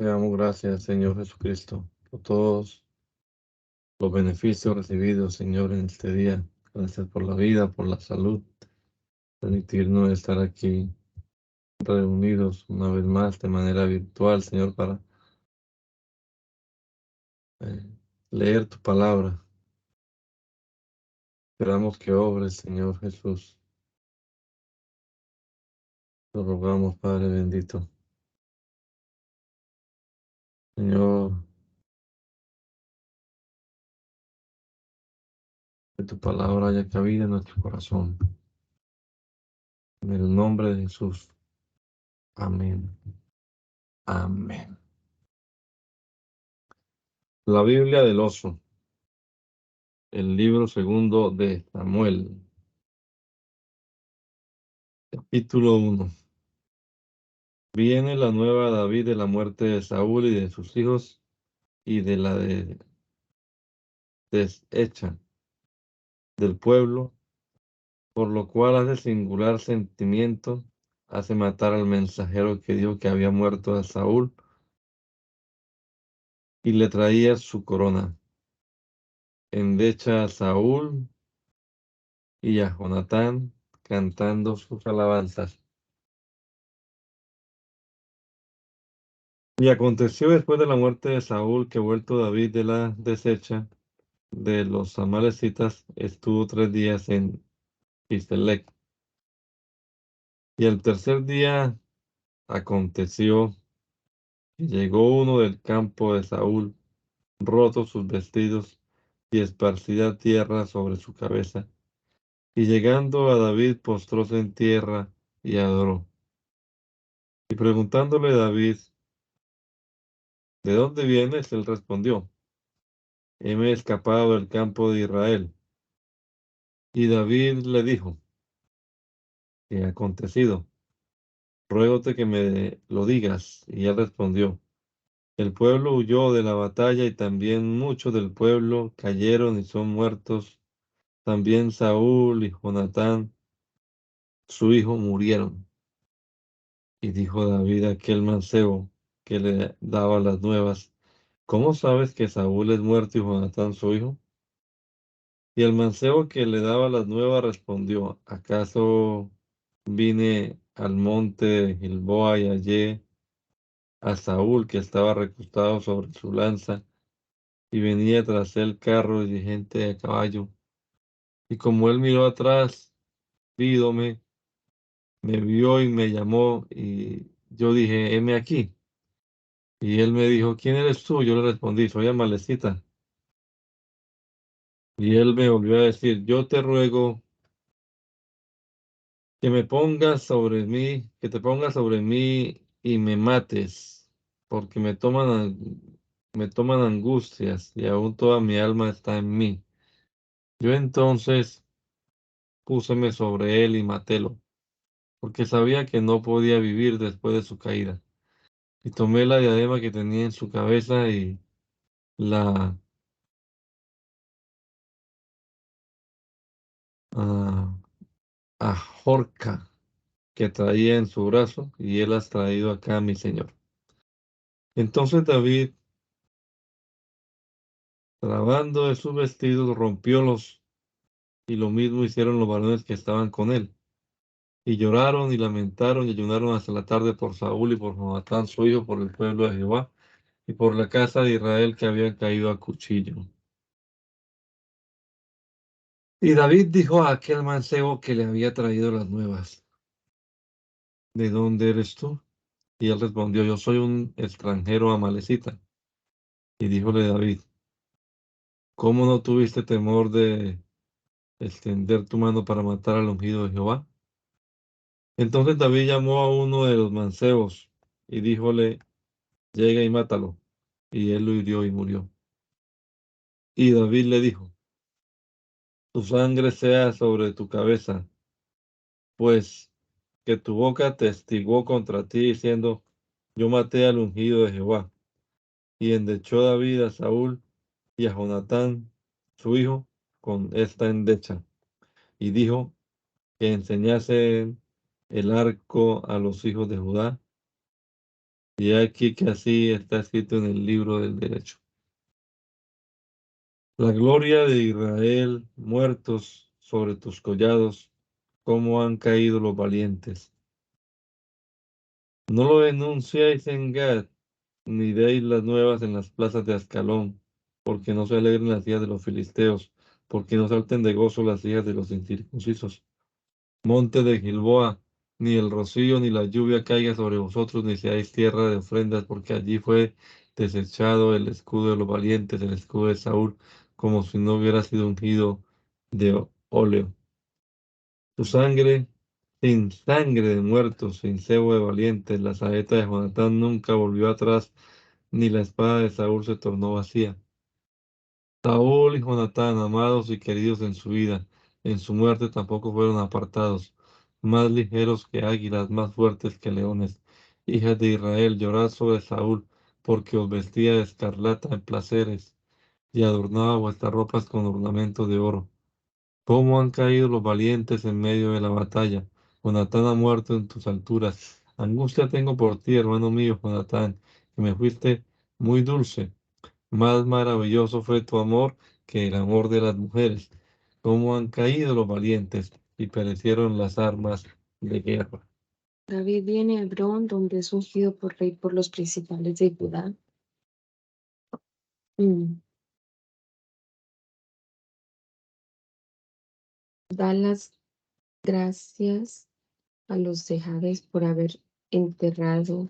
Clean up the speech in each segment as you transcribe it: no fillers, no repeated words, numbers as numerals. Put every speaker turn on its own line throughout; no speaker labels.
Te damos gracias, Señor Jesucristo, por todos los beneficios recibidos, Señor, en este día. Gracias por la vida, por la salud, permitirnos estar aquí reunidos una vez más de manera virtual, Señor, para eh, leer tu palabra. Esperamos que obres, Señor Jesús. Lo rogamos, Padre bendito. Señor, que tu palabra haya cabida en nuestro corazón. En el nombre de Jesús. Amén. Amén. La Biblia del oso. El libro segundo de Samuel, capítulo 1. Viene la nueva David de la muerte de Saúl y de sus hijos y de la deshecha del pueblo, por lo cual hace singular sentimiento, hace matar al mensajero que dijo que había muerto a Saúl y le traía su corona. Endecha a Saúl y a Jonatán cantando sus alabanzas. Y aconteció después de la muerte de Saúl que vuelto David de la deshecha de los amalecitas, estuvo 3 días en Istelec. Y el tercer día aconteció que llegó uno del campo de Saúl, rotos sus vestidos y esparcida tierra sobre su cabeza. Y llegando a David, postróse en tierra y adoró. Y preguntándole David, ¿de dónde vienes? Él respondió, heme escapado del campo de Israel. Y David le dijo, ¿qué ha acontecido? Ruégote que me lo digas. Y él respondió, el pueblo huyó de la batalla y también muchos del pueblo cayeron y son muertos. También Saúl y Jonatán, su hijo, murieron. Y dijo David a aquel mancebo que le daba las nuevas, ¿cómo sabes que Saúl es muerto y Jonatán su hijo? Y el mancebo que le daba las nuevas respondió, ¿acaso vine al monte de Gilboa y hallé a Saúl que estaba recostado sobre su lanza y venía tras él carros y gente a caballo? Y como él miró atrás, vídome, me vio y me llamó y yo dije, heme aquí. Y él me dijo, ¿quién eres tú? Yo le respondí, soy Amalecita. Y él me volvió a decir, yo te ruego que me pongas sobre mí, que te pongas sobre mí y me mates, porque me toman angustias y aún toda mi alma está en mí. Yo entonces púseme sobre él y matélo, porque sabía que no podía vivir después de su caída. Y tomé la diadema que tenía en su cabeza y la ah, ajorca que traía en su brazo, y él has traído acá, mi señor. Entonces David, trabando de sus vestidos, rompiólos, y lo mismo hicieron los varones que estaban con él. Y lloraron y lamentaron y ayunaron hasta la tarde por Saúl y por Jonatán su hijo, por el pueblo de Jehová y por la casa de Israel que habían caído a cuchillo. Y David dijo a aquel mancebo que le había traído las nuevas, ¿de dónde eres tú? Y él respondió, yo soy un extranjero amalecita. Y díjole David, ¿cómo no tuviste temor de extender tu mano para matar al ungido de Jehová? Entonces David llamó a uno de los mancebos y díjole, llega y mátalo. Y él lo hirió y murió. Y David le dijo, tu sangre sea sobre tu cabeza, pues que tu boca testiguó contra ti diciendo, yo maté al ungido de Jehová. Y endechó David a Saúl y a Jonatán, su hijo, con esta endecha. Y dijo que enseñasen el arco a los hijos de Judá. Y aquí que así está escrito en el libro del derecho. La gloria de Israel, muertos sobre tus collados, cómo han caído los valientes. No lo denunciáis en Gad, ni deis las nuevas en las plazas de Ascalón, porque no se alegren las hijas de los filisteos, porque no salten de gozo las hijas de los incircuncisos. Monte de Gilboa, ni el rocío ni la lluvia caiga sobre vosotros, ni seáis tierra de ofrendas, porque allí fue desechado el escudo de los valientes, el escudo de Saúl, como si no hubiera sido ungido de óleo. Tu sangre, sin sangre de muertos, sin cebo de valientes, la saeta de Jonatán nunca volvió atrás, ni la espada de Saúl se tornó vacía. Saúl y Jonatán, amados y queridos en su vida, en su muerte tampoco fueron apartados, más ligeros que águilas, más fuertes que leones. Hijas de Israel, llorad sobre Saúl, porque os vestía de escarlata en placeres, y adornaba vuestras ropas con ornamentos de oro. ¿Cómo han caído los valientes en medio de la batalla? Jonatán ha muerto en tus alturas. Angustia tengo por ti, hermano mío, Jonatán, que me fuiste muy dulce. Más maravilloso fue tu amor que el amor de las mujeres. Cómo han caído los valientes y perecieron las armas de guerra.
David viene a Hebrón, donde es ungido por rey por los principales de Judá. Mm. Da las gracias a los de Jabes por haber enterrado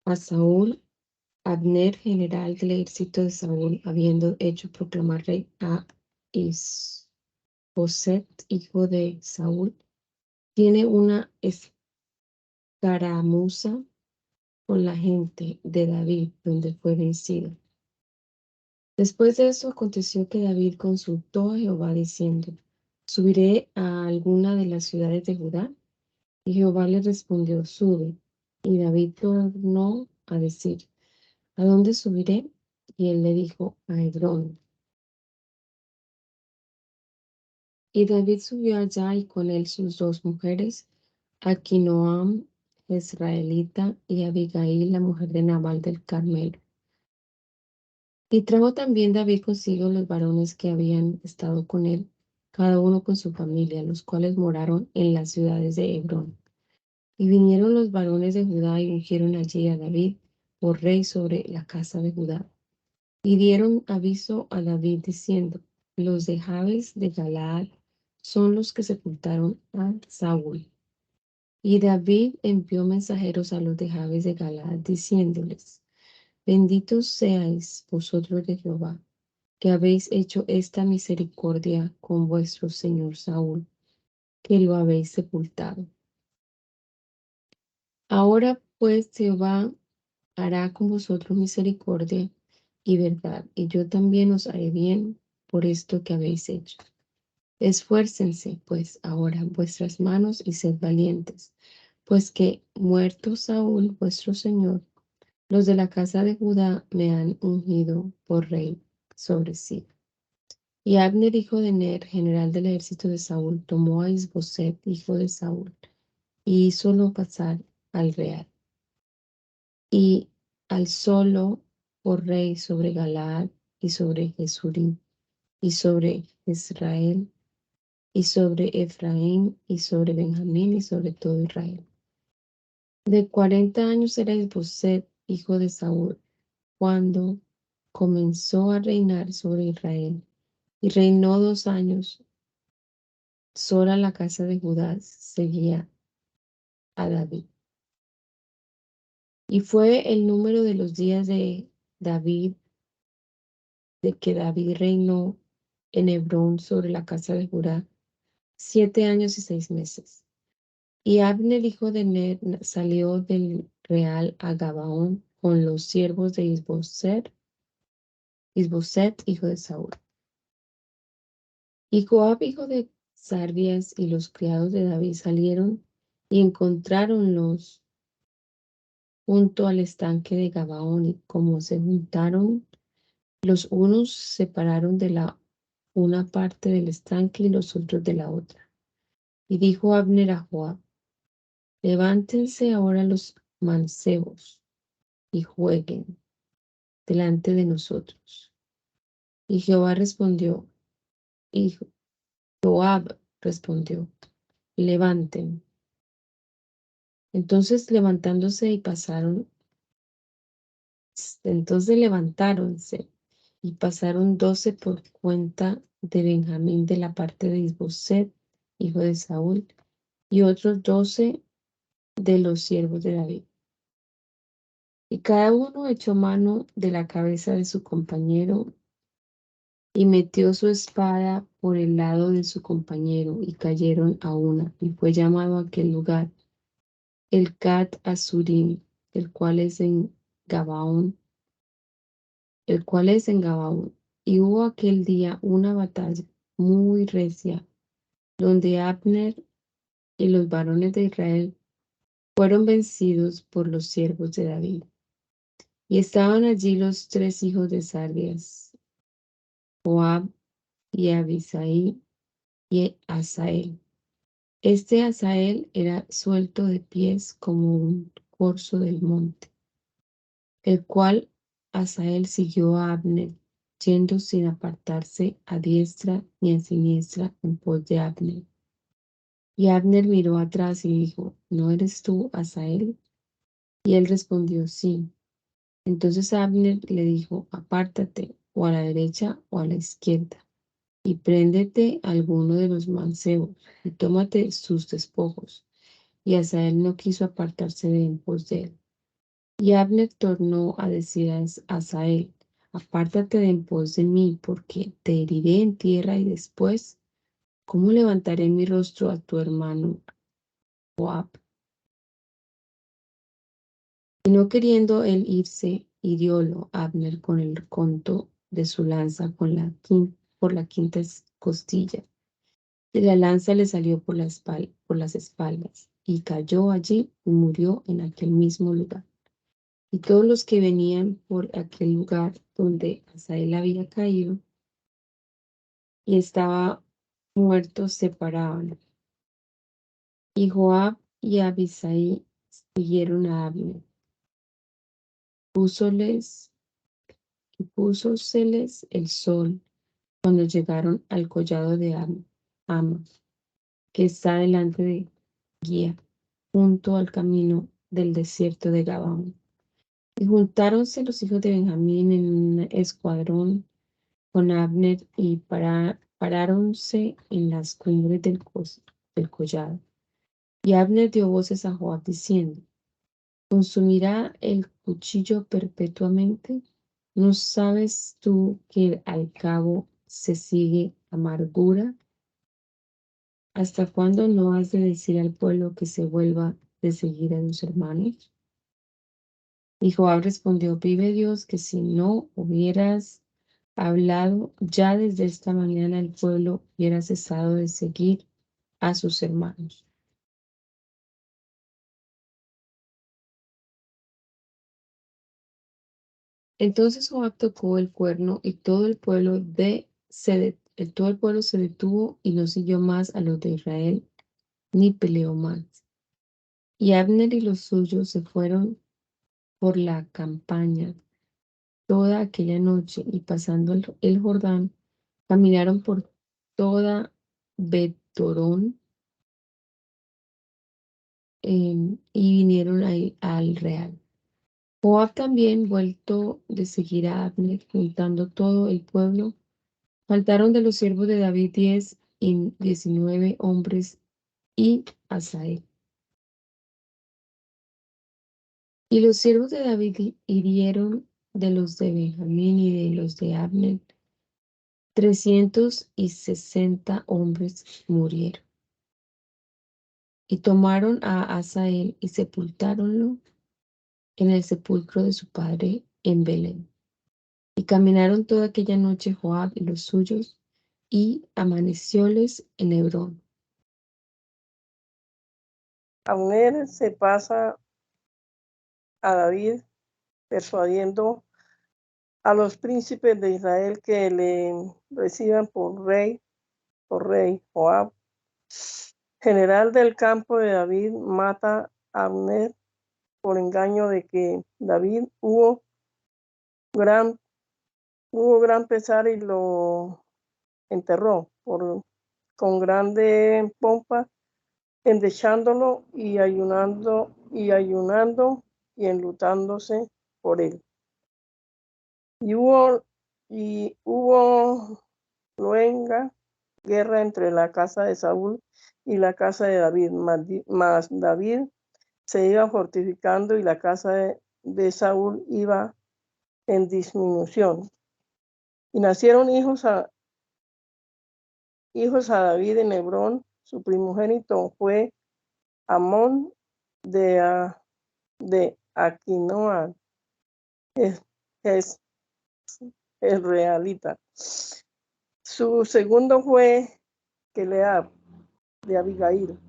a Saúl. Abner, general del ejército de Saúl, habiendo hecho proclamar rey a Isboset, hijo de Saúl, tiene una escaramuza con la gente de David, donde fue vencido. Después de eso aconteció que David consultó a Jehová diciendo, ¿subiré a alguna de las ciudades de Judá? Y Jehová le respondió, sube. Y David tornó a decir, ¿a dónde subiré? Y él le dijo, a Hebrón. Y David subió allá y con él sus dos mujeres, Aquinoam, israelita, y Abigail, la mujer de Nabal del Carmelo. Y trajo también David consigo los varones que habían estado con él, cada uno con su familia, los cuales moraron en las ciudades de Hebrón. Y vinieron los varones de Judá y ungieron allí a David por rey sobre la casa de Judá. Y dieron aviso a David diciendo, los de Jabes de Galaad son los que sepultaron a Saúl. Y David envió mensajeros a los de Jabes de Galaad diciéndoles, benditos seáis vosotros de Jehová, que habéis hecho esta misericordia con vuestro señor Saúl, que lo habéis sepultado. Ahora pues Jehová hará con vosotros misericordia y verdad, y yo también os haré bien por esto que habéis hecho. Esfuércense, pues, ahora vuestras manos y sed valientes, pues que, muerto Saúl, vuestro señor, los de la casa de Judá me han ungido por rey sobre sí. Y Abner, hijo de Ner, general del ejército de Saúl, tomó a Isboset, hijo de Saúl, y hízolo pasar al real. Y alzólo por rey sobre Galaad y sobre Jesurim y sobre Israel y sobre Efraín y sobre Benjamín y sobre todo Israel. De 40 años era Isboset, hijo de Saúl, cuando comenzó a reinar sobre Israel, y reinó 2 años. Sola la casa de Judá seguía a David. Y fue el número de los días de David, de que David reinó en Hebrón sobre la casa de Judá, 7 años y 6 meses. Y Abner, hijo de Ner, salió del real a Gabaón con los siervos de Isboset, hijo de Saúl. Y Joab, hijo de Sarvías, y los criados de David salieron y encontráronlos junto al estanque de Gabaón, y como se juntaron, los unos se separaron de la una parte del estanque y los otros de la otra. Y dijo Abner a Joab, levántense ahora los mancebos. y jueguen delante de nosotros. Y Jehová respondió, y Joab respondió, levanten. Entonces levantándose y pasaron, entonces levantáronse y pasaron 12 por cuenta de Benjamín de la parte de Isboset, hijo de Saúl, y otros 12 de los siervos de David. Y cada uno echó mano de la cabeza de su compañero y metió su espada por el lado de su compañero y cayeron a una. Y fue llamado aquel lugar el Cat Azurim, el cual es en Gabaón, Y hubo aquel día una batalla muy recia, donde Abner y los varones de Israel fueron vencidos por los siervos de David. Y estaban allí los 3 hijos de Sarvias, Joab y Abisai y Asael. Este Asael era suelto de pies como un corzo del monte, el cual Asael siguió a Abner, yendo sin apartarse a diestra ni a siniestra en pos de Abner. Y Abner miró atrás y dijo, ¿no eres tú, Asael? Y él respondió, sí. Entonces Abner le dijo, apártate, o a la derecha o a la izquierda, y préndete a alguno de los mancebos, y tómate sus despojos. Y Asael no quiso apartarse de en pos de él. Y Abner tornó a decir a Asael, apártate de en pos de mí, porque te heriré en tierra y después, ¿cómo levantaré mi rostro a tu hermano Joab? Y no queriendo él irse, hiriólo Abner con el conto de su lanza por la quinta costilla. Y la lanza le salió por las espaldas, y cayó allí y murió en aquel mismo lugar. Y todos los que venían por aquel lugar donde Asael había caído y estaba muerto se paraban. Y Joab y Abisai siguieron a Abner. Púsoseles el sol cuando llegaron al collado de Ama, que está delante de Guía, junto al camino del desierto de Gabaón. Y juntáronse los hijos de Benjamín en un escuadrón con Abner y paráronse en las cumbres del collado. Y Abner dio voces a Joab diciendo, ¿consumirá el cuchillo perpetuamente? ¿No sabes tú que al cabo se sigue amargura? ¿Hasta cuándo no has de decir al pueblo que se vuelva de seguir a los hermanos? Y Joab respondió, vive Dios que si no hubieras hablado, ya desde esta mañana el pueblo hubiera cesado de seguir a sus hermanos. Entonces Joab tocó el cuerno y todo el pueblo se detuvo y no siguió más a los de Israel, ni peleó más. Y Abner y los suyos se fueron por la campaña toda aquella noche y pasando el Jordán, caminaron por toda Betorón y vinieron ahí al real. Joab también, vuelto de seguir a Abner, juntando todo el pueblo, faltaron de los siervos de David 10 y 19 hombres y Asael. Y los siervos de David hirieron de los de Benjamín y de los de Abner, 360 hombres murieron. Y tomaron a Asael y sepultáronlo en el sepulcro de su padre en Belén. Y caminaron toda aquella noche Joab y los suyos, y amanecióles en Hebrón.
Abner se pasa a David persuadiendo a los príncipes de Israel que le reciban por rey. Joab, general del campo de David, mata a Abner por engaño de que David hubo gran pesar y lo enterró con grande pompa, endechándolo y ayunando y enlutándose por él. Y hubo luenga guerra entre la casa de Saúl y la casa de David, mas David se iba fortificando y la casa de Saúl iba en disminución. Y nacieron hijos a David en Hebrón. Su primogénito fue Amón de Aquinoa, es el realita. Su segundo fue Keleab de Abigail,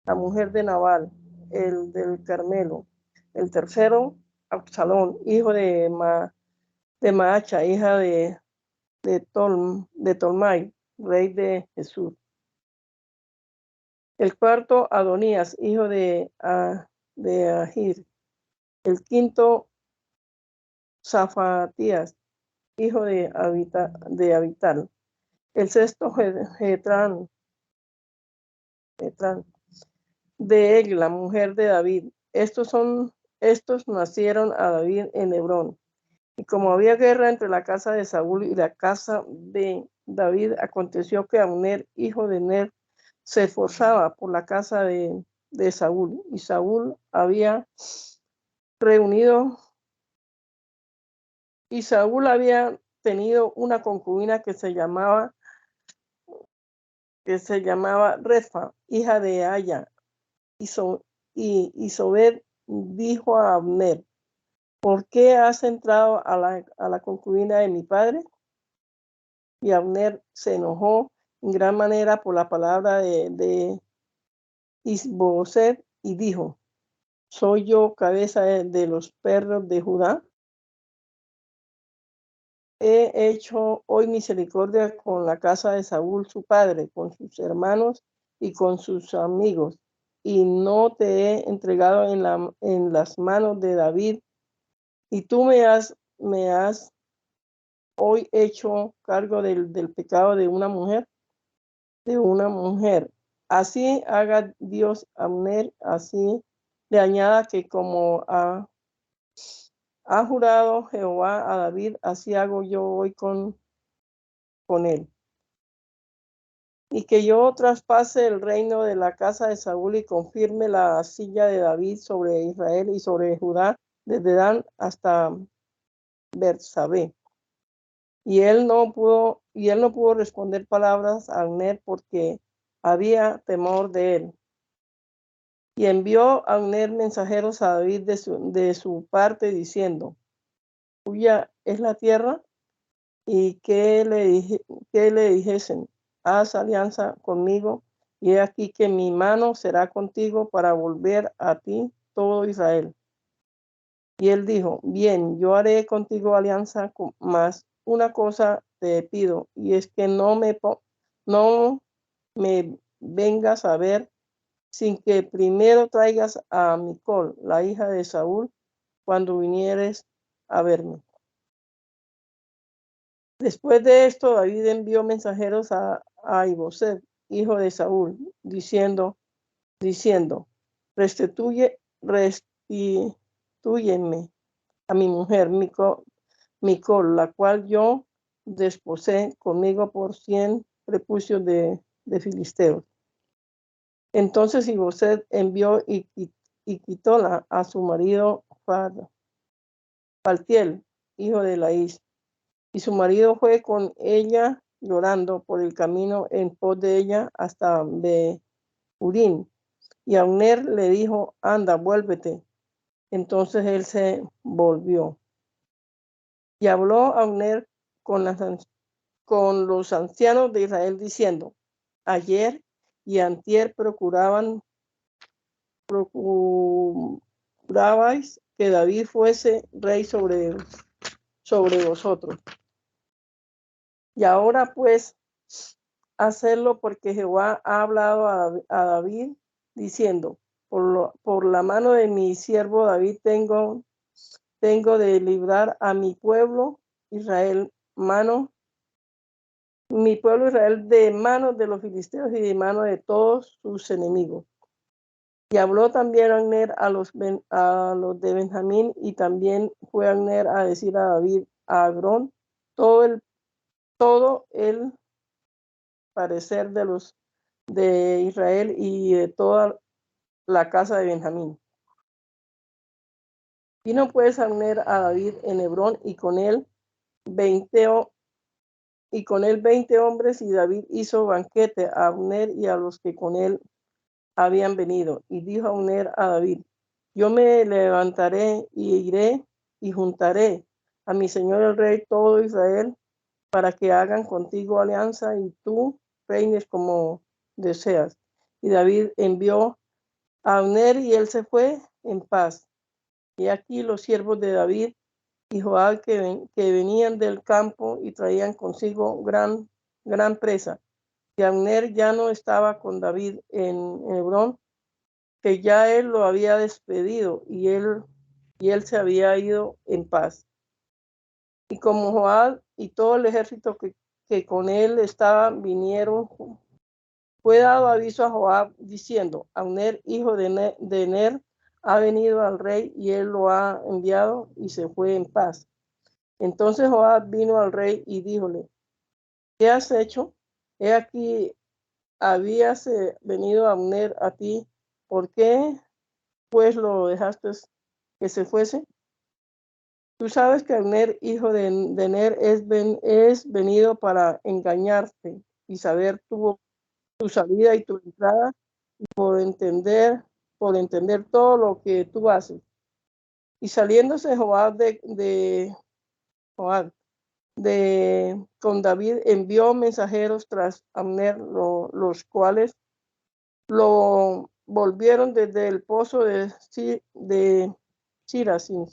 la mujer de Nabal, el del Carmelo. El tercero, Absalón, hijo de Maacha, hija de Tolmai, rey de Jesús. El cuarto, Adonías, hijo de Ahir. El quinto, Zafatías, hijo de Abital. El sexto, Getrán, de Egla, mujer de David. Estos nacieron a David en Hebrón. Y como había guerra entre la casa de Saúl y la casa de David, aconteció que Abner, hijo de Ner, se esforzaba por la casa de Saúl. Y Saúl había tenido una concubina que se llamaba Refa, hija de Aya. Y Isobed dijo a Abner: ¿por qué has entrado a la concubina de mi padre? Y Abner se enojó en gran manera por la palabra de Isboset y dijo: ¿soy yo cabeza de los perros de Judá? He hecho hoy misericordia con la casa de Saúl su padre, con sus hermanos y con sus amigos, y no te he entregado en las manos de David, y tú me has hoy hecho cargo del pecado de una mujer. Así haga Dios a Abner, así le añada que como ha jurado Jehová a David, así hago yo hoy con él. Y que yo traspase el reino de la casa de Saúl y confirme la silla de David sobre Israel y sobre Judá, desde Dan hasta Bersabé. Y él no pudo responder palabras a Abner porque había temor de él. Y envió Abner mensajeros a David de su parte, diciendo: tuya es la tierra. Y que le dijesen: haz alianza conmigo, y he aquí que mi mano será contigo para volver a ti todo Israel. Y él dijo: bien, yo haré contigo alianza, mas una cosa te pido, y es que no me vengas a ver sin que primero traigas a Micol, la hija de Saúl, cuando vinieres a verme. Después de esto, David envió mensajeros a Iboset, hijo de Saúl, diciendo: restitúyeme a mi mujer Micol, la cual yo desposé conmigo por 100 prepucios de filisteos. Entonces Iboset envió y quitóla a su marido Paltiel, hijo de Laís. Y su marido fue con ella llorando por el camino en pos de ella hasta Behurín. Y Abner le dijo: anda, vuélvete. Entonces él se volvió. Y habló Abner con los ancianos de Israel, diciendo: ayer y antier procurabais que David fuese rey sobre vosotros. Y ahora pues hacerlo, porque Jehová ha hablado a David diciendo: por la mano de mi siervo David tengo de librar a mi pueblo Israel de manos de los filisteos y de manos de todos sus enemigos. Y habló también Abner a los de Benjamín, y también fue Abner a decir a David, a Agrón, todo el parecer de los de Israel y de toda la casa de Benjamín. Vino pues Abner a David en Hebrón, y con él 20 hombres, y David hizo banquete a Abner y a los que con él habían venido. Y dijo Abner a David, yo me levantaré y iré y juntaré a mi señor el rey todo Israel para que hagan contigo alianza y tú reines como deseas. Y David envió a Abner y él se fue en paz. Y aquí los siervos de David y Joab que venían del campo y traían consigo gran presa. Y Abner ya no estaba con David en Hebrón, que ya él lo había despedido y él se había ido en paz. Y como Joab y todo el ejército que con él estaba vinieron, fue dado aviso a Joab diciendo, Abner, hijo de Ner, ha venido al rey y él lo ha enviado y se fue en paz. Entonces Joab vino al rey y díjole, ¿qué has hecho? He aquí, habías venido Abner a ti, ¿por qué pues lo dejaste que se fuese? Tú sabes que Abner, hijo de Ner, es venido para engañarte y saber tu salida y tu entrada, por entender todo lo que tú haces. Y saliéndose Joab con David, envió mensajeros tras Abner, los cuales lo volvieron desde el pozo de Sira sin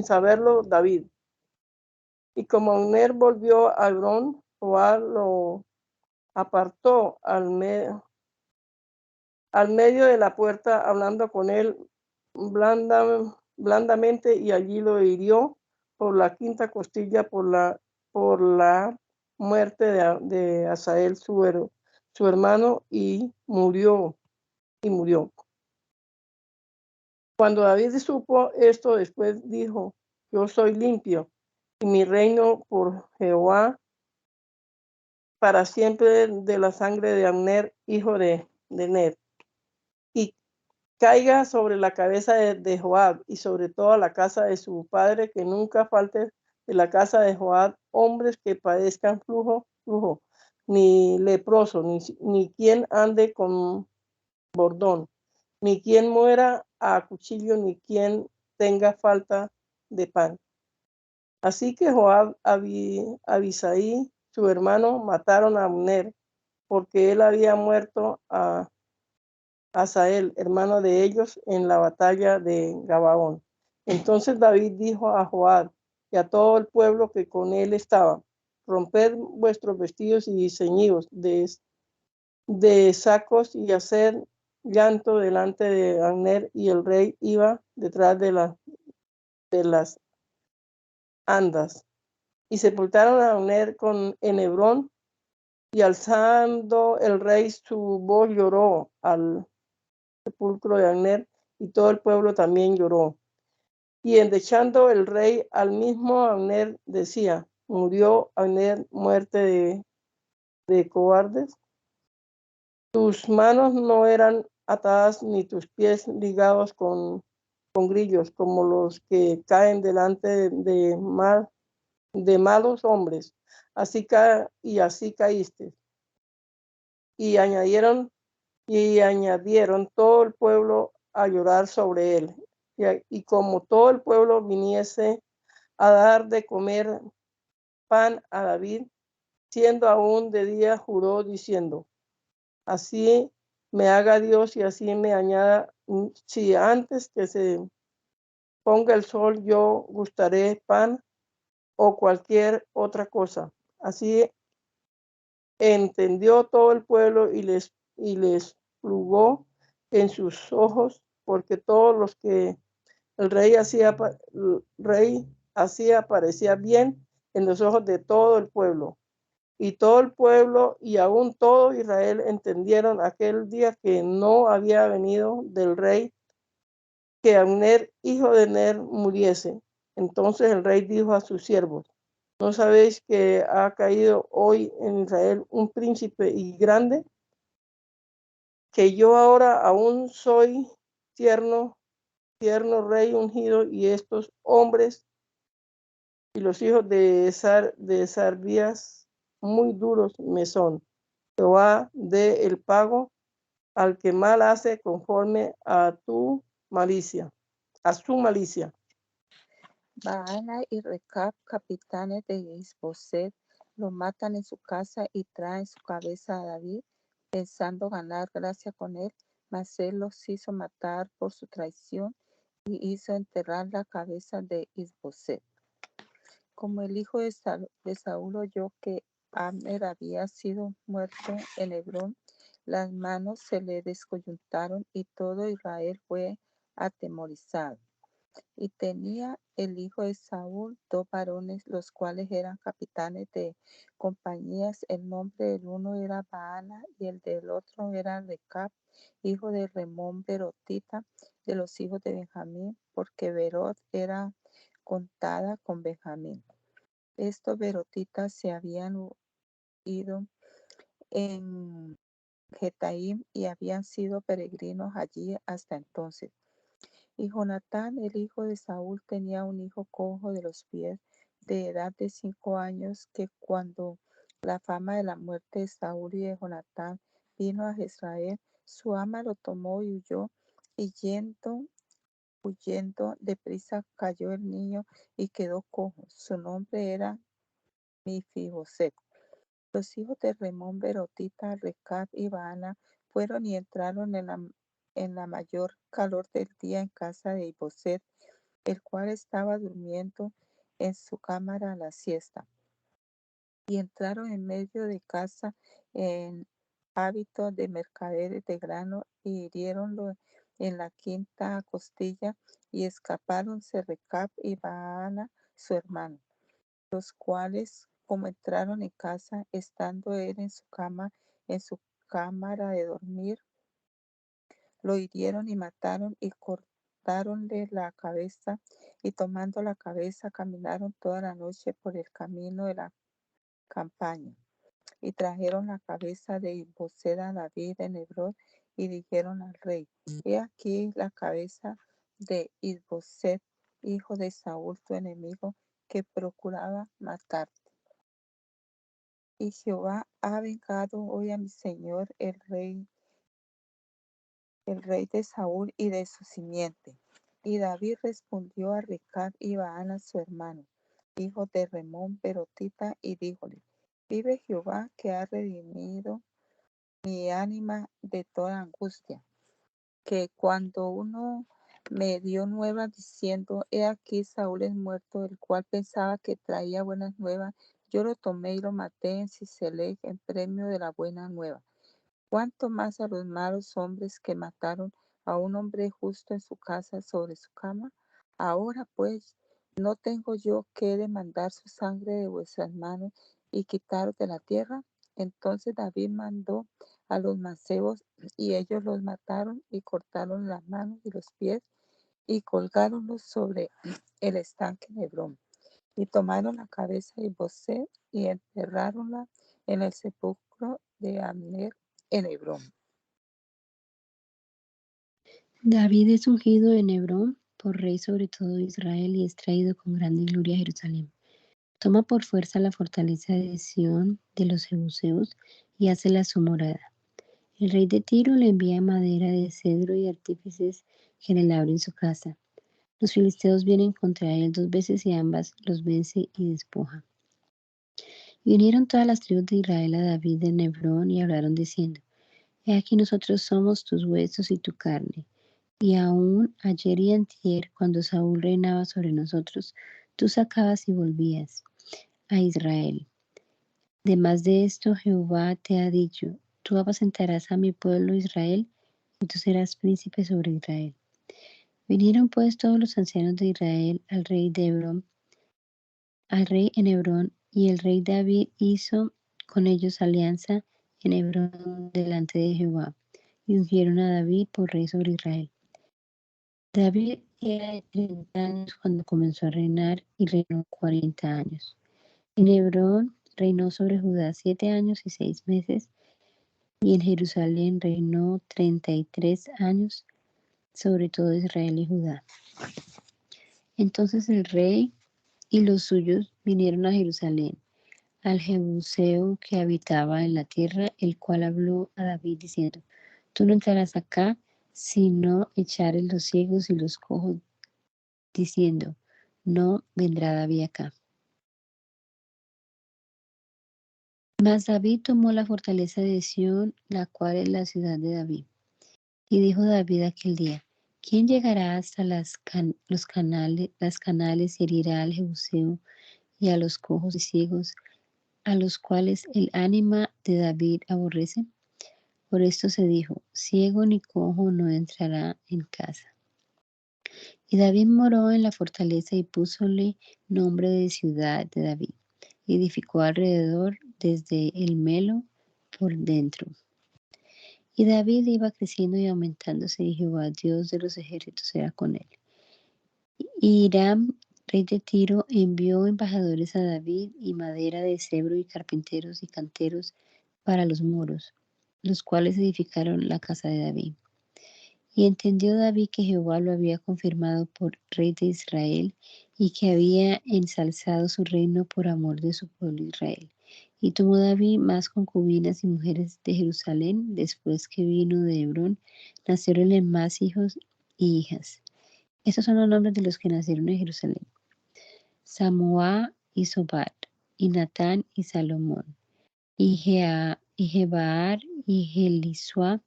saberlo David. Y como Abner volvió a Hebrón, Joab lo apartó al medio de la puerta, hablando con él blandamente, y allí lo hirió por la quinta costilla por la muerte de Asael, su hermano, y murió. Cuando David supo esto, después dijo, yo soy limpio, y mi reino por Jehová para siempre de la sangre de Abner, hijo de Ner, y caiga sobre la cabeza de Joab y sobre toda la casa de su padre, que nunca falte de la casa de Joab hombres que padezcan flujo, ni leproso, ni quien ande con bordón, ni quien muera a cuchillo, ni quien tenga falta de pan. Así que Joab, Abisai, su hermano, mataron a Abner, porque él había muerto a Asael, hermano de ellos, en la batalla de Gabaón. Entonces David dijo a Joab y a todo el pueblo que con él estaba, romped vuestros vestidos y ceñidos de sacos y haced llanto delante de Abner. Y el rey iba detrás de las andas. Y sepultaron a Abner en Hebrón, y alzando el rey su voz lloró al sepulcro de Abner, y todo el pueblo también lloró. Y endechando el rey al mismo Abner, decía, murió Abner muerte de cobardes. Tus manos no eran atadas, ni tus pies ligados con grillos, como los que caen delante de malos hombres. Así caíste. Y añadieron todo el pueblo a llorar sobre él. Y como todo el pueblo viniese a dar de comer pan a David, siendo aún de día, juró diciendo, así me haga Dios y así me añada, si antes que se ponga el sol yo gustaré pan o cualquier otra cosa. Así entendió todo el pueblo y les plugó en sus ojos porque todos los que el rey hacía parecía bien en los ojos de todo el pueblo. Y todo el pueblo y aún todo Israel entendieron aquel día que no había venido del rey que Abner, hijo de Ner, muriese. Entonces el rey dijo a sus siervos: ¿no sabéis que ha caído hoy en Israel un príncipe y grande? Que yo ahora aún soy tierno rey ungido, y estos hombres y los hijos de Sarbías muy duros me son. Jehová dé el pago al que mal hace conforme a su malicia.
Baana y Recab, capitanes de Isboset, lo matan en su casa y traen su cabeza a David, pensando ganar gracia con él, mas él los hizo matar por su traición y hizo enterrar la cabeza de Isboset. Como el hijo de Saúl oyó que Abner había sido muerto en Hebrón, las manos se le descoyuntaron y todo Israel fue atemorizado. Y tenía el hijo de Saúl 2 varones, los cuales eran capitanes de compañías. El nombre del uno era Baana y el del otro era Recab, hijo de Remón Berotita, de los hijos de Benjamín, porque Berot era contada con Benjamín. Estos berotitas se habían ido en Getaim y habían sido peregrinos allí hasta entonces. Y Jonatán, el hijo de Saúl, tenía un hijo cojo de los pies, de edad de 5 años, que cuando la fama de la muerte de Saúl y de Jonatán vino a Israel, su ama lo tomó y huyó, y huyendo deprisa cayó el niño y quedó cojo. Su nombre era Mefiboset. Los hijos de Remón Berotita, Recab y Baana fueron y entraron en la mayor calor del día en casa de Isboset, el cual estaba durmiendo en su cámara a la siesta. Y entraron en medio de casa en hábito de mercaderes de grano y hiriéronlo en la quinta costilla, y escapáronse Recab y Baana su hermano, los cuales, como entraron en casa, estando él en su cámara de dormir, lo hirieron y mataron y cortáronle la cabeza, y tomando la cabeza caminaron toda la noche por el camino de la campaña. Y trajeron la cabeza de Isboset a David en Hebrón, y dijeron al rey: He aquí la cabeza de Isboset, hijo de Saúl tu enemigo, que procuraba matarte. Y Jehová ha vengado hoy a mi señor el rey de Saúl y de su simiente. Y David respondió a Recab y Baana su hermano, hijo de Remón Berotita, y díjole: Vive Jehová, que ha redimido mi ánima de toda angustia, que cuando uno me dio nuevas diciendo: He aquí Saúl es muerto, el cual pensaba que traía buenas nuevas, yo lo tomé y lo maté en Ciselec en premio de la buena nueva. Cuánto más a los malos hombres que mataron a un hombre justo en su casa sobre su cama. Ahora pues, ¿no tengo yo que demandar su sangre de vuestras manos y quitaros de la tierra? Entonces David mandó a los mancebos, y ellos los mataron y cortaron las manos y los pies y colgáronlos sobre el estanque de Hebrón. Y tomaron la cabeza de Isboset y enterráronla en el sepulcro de Abner en Hebrón.
David es ungido en Hebrón por rey sobre todo Israel y es traído con grande gloria a Jerusalén. Toma por fuerza la fortaleza de Sión de los Jebuseos y hácela su morada. El rey de Tiro le envía madera de cedro y artífices que le labren su casa. Los filisteos vienen contra él 2 veces y ambas los vence y despoja. Y vinieron todas las tribus de Israel a David en Hebrón y hablaron diciendo: He aquí nosotros somos tus huesos y tu carne. Y aún ayer y antier, cuando Saúl reinaba sobre nosotros, tú sacabas y volvías a Israel. Además de esto, Jehová te ha dicho: Tú apacentarás a mi pueblo Israel, y tú serás príncipe sobre Israel.
Vinieron pues todos los ancianos de Israel al rey en Hebrón, y el rey David hizo con ellos alianza en Hebrón delante de Jehová, y ungieron a David por rey sobre Israel. David era de 30 años cuando comenzó a reinar y reinó 40 años. En Hebrón reinó sobre Judá 7 años y 6 meses, y en Jerusalén reinó 33 años sobre todo Israel y Judá. Entonces el rey y los suyos vinieron a Jerusalén, al Jebuseo que habitaba en la tierra, el cual habló a David diciendo: Tú no entrarás acá, sino echares los ciegos y los cojos, diciendo: No vendrá David acá. Mas David tomó la fortaleza de Sión, la cual es la ciudad de David. Y dijo David aquel día: ¿Quién llegará hasta las canales y herirá al Jebuseo y a los cojos y ciegos, a los cuales el ánima de David aborrece? Por esto se dijo: ciego ni cojo no entrará en casa. Y David moró en la fortaleza y púsole nombre de ciudad de David. Y edificó alrededor desde el Melo por dentro. Y David iba creciendo y aumentándose, y Jehová, Dios de los ejércitos, era con él. Y Hiram, rey de Tiro, envió embajadores a David y madera de cedro y carpinteros y canteros para los muros, los cuales edificaron la casa de David. Y entendió David que Jehová lo había confirmado por rey de Israel, y que había ensalzado su reino por amor de su pueblo Israel. Y tomó David más concubinas y mujeres de Jerusalén. Después que vino de Hebrón, nacieronle más hijos y hijas. Estos son los nombres de los que nacieron en Jerusalén: Samoa y Sobat, y Natán y Salomón, y Jebaar y Jelisua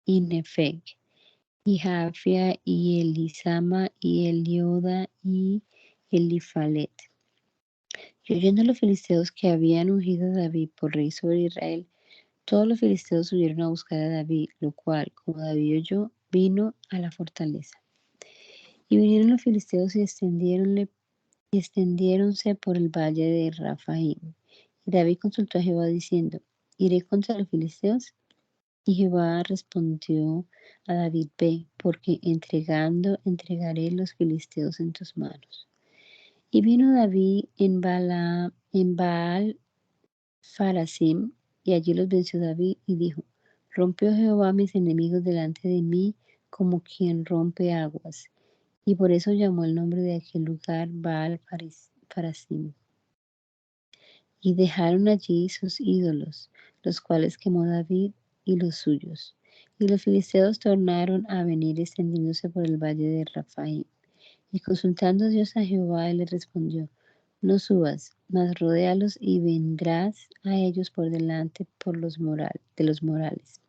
y Nefeg, y Jafia y Elisama y Elioda y Elifalet. Y oyendo los filisteos que habían ungido a David por rey sobre Israel, todos los filisteos subieron a buscar a David, lo cual, como David oyó, vino a la fortaleza. Y vinieron los filisteos y extendiéronse por el valle de Rafaim. Y David consultó a Jehová diciendo: ¿Iré contra los filisteos? Y Jehová respondió a David: Ve, porque entregaré los filisteos en tus manos. Y vino David en Baal Farasim, y allí los venció David, y dijo: Rompió Jehová mis enemigos delante de mí, como quien rompe aguas. Y por eso llamó el nombre de aquel lugar Baal Farasim. Y dejaron allí sus ídolos, los cuales quemó David y los suyos. Y los filisteos tornaron a venir extendiéndose por el valle de Rafaim. Y consultando Dios a Jehová, él le respondió: No subas, mas rodéalos y vendrás a ellos por delante de los morales.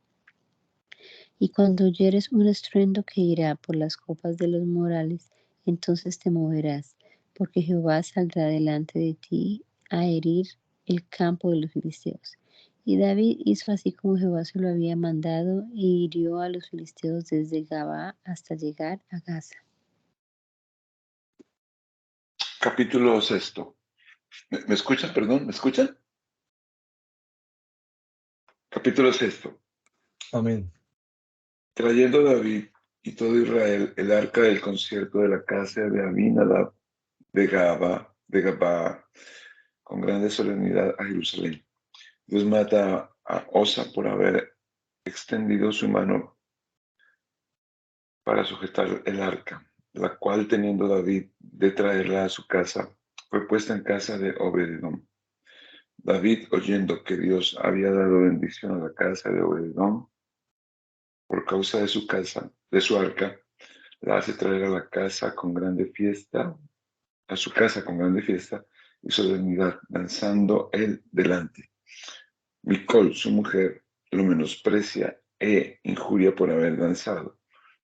Y cuando oyeres un estruendo que irá por las copas de los morales, entonces te moverás, porque Jehová saldrá delante de ti a herir el campo de los filisteos. Y David hizo así como Jehová se lo había mandado, e hirió a los filisteos desde Gabá hasta llegar a Gaza.
Capítulo 6. ¿Me escuchan? Perdón, ¿me escuchan? Capítulo 6.
Amén.
Trayendo David y todo Israel el arca del concierto de la casa de Abinadab de Gabá, con grande solemnidad a Jerusalén. Dios mata a Osa por haber extendido su mano para sujetar el arca, la cual, teniendo David de traerla a su casa, fue puesta en casa de Obed-edom. David, oyendo que Dios había dado bendición a la casa de Obed-edom por causa de su casa, de su arca, la hace traer a la casa con grande fiesta, a su casa con grande fiesta y solemnidad, danzando él delante. Micol, su mujer, lo menosprecia e injuria por haber danzado,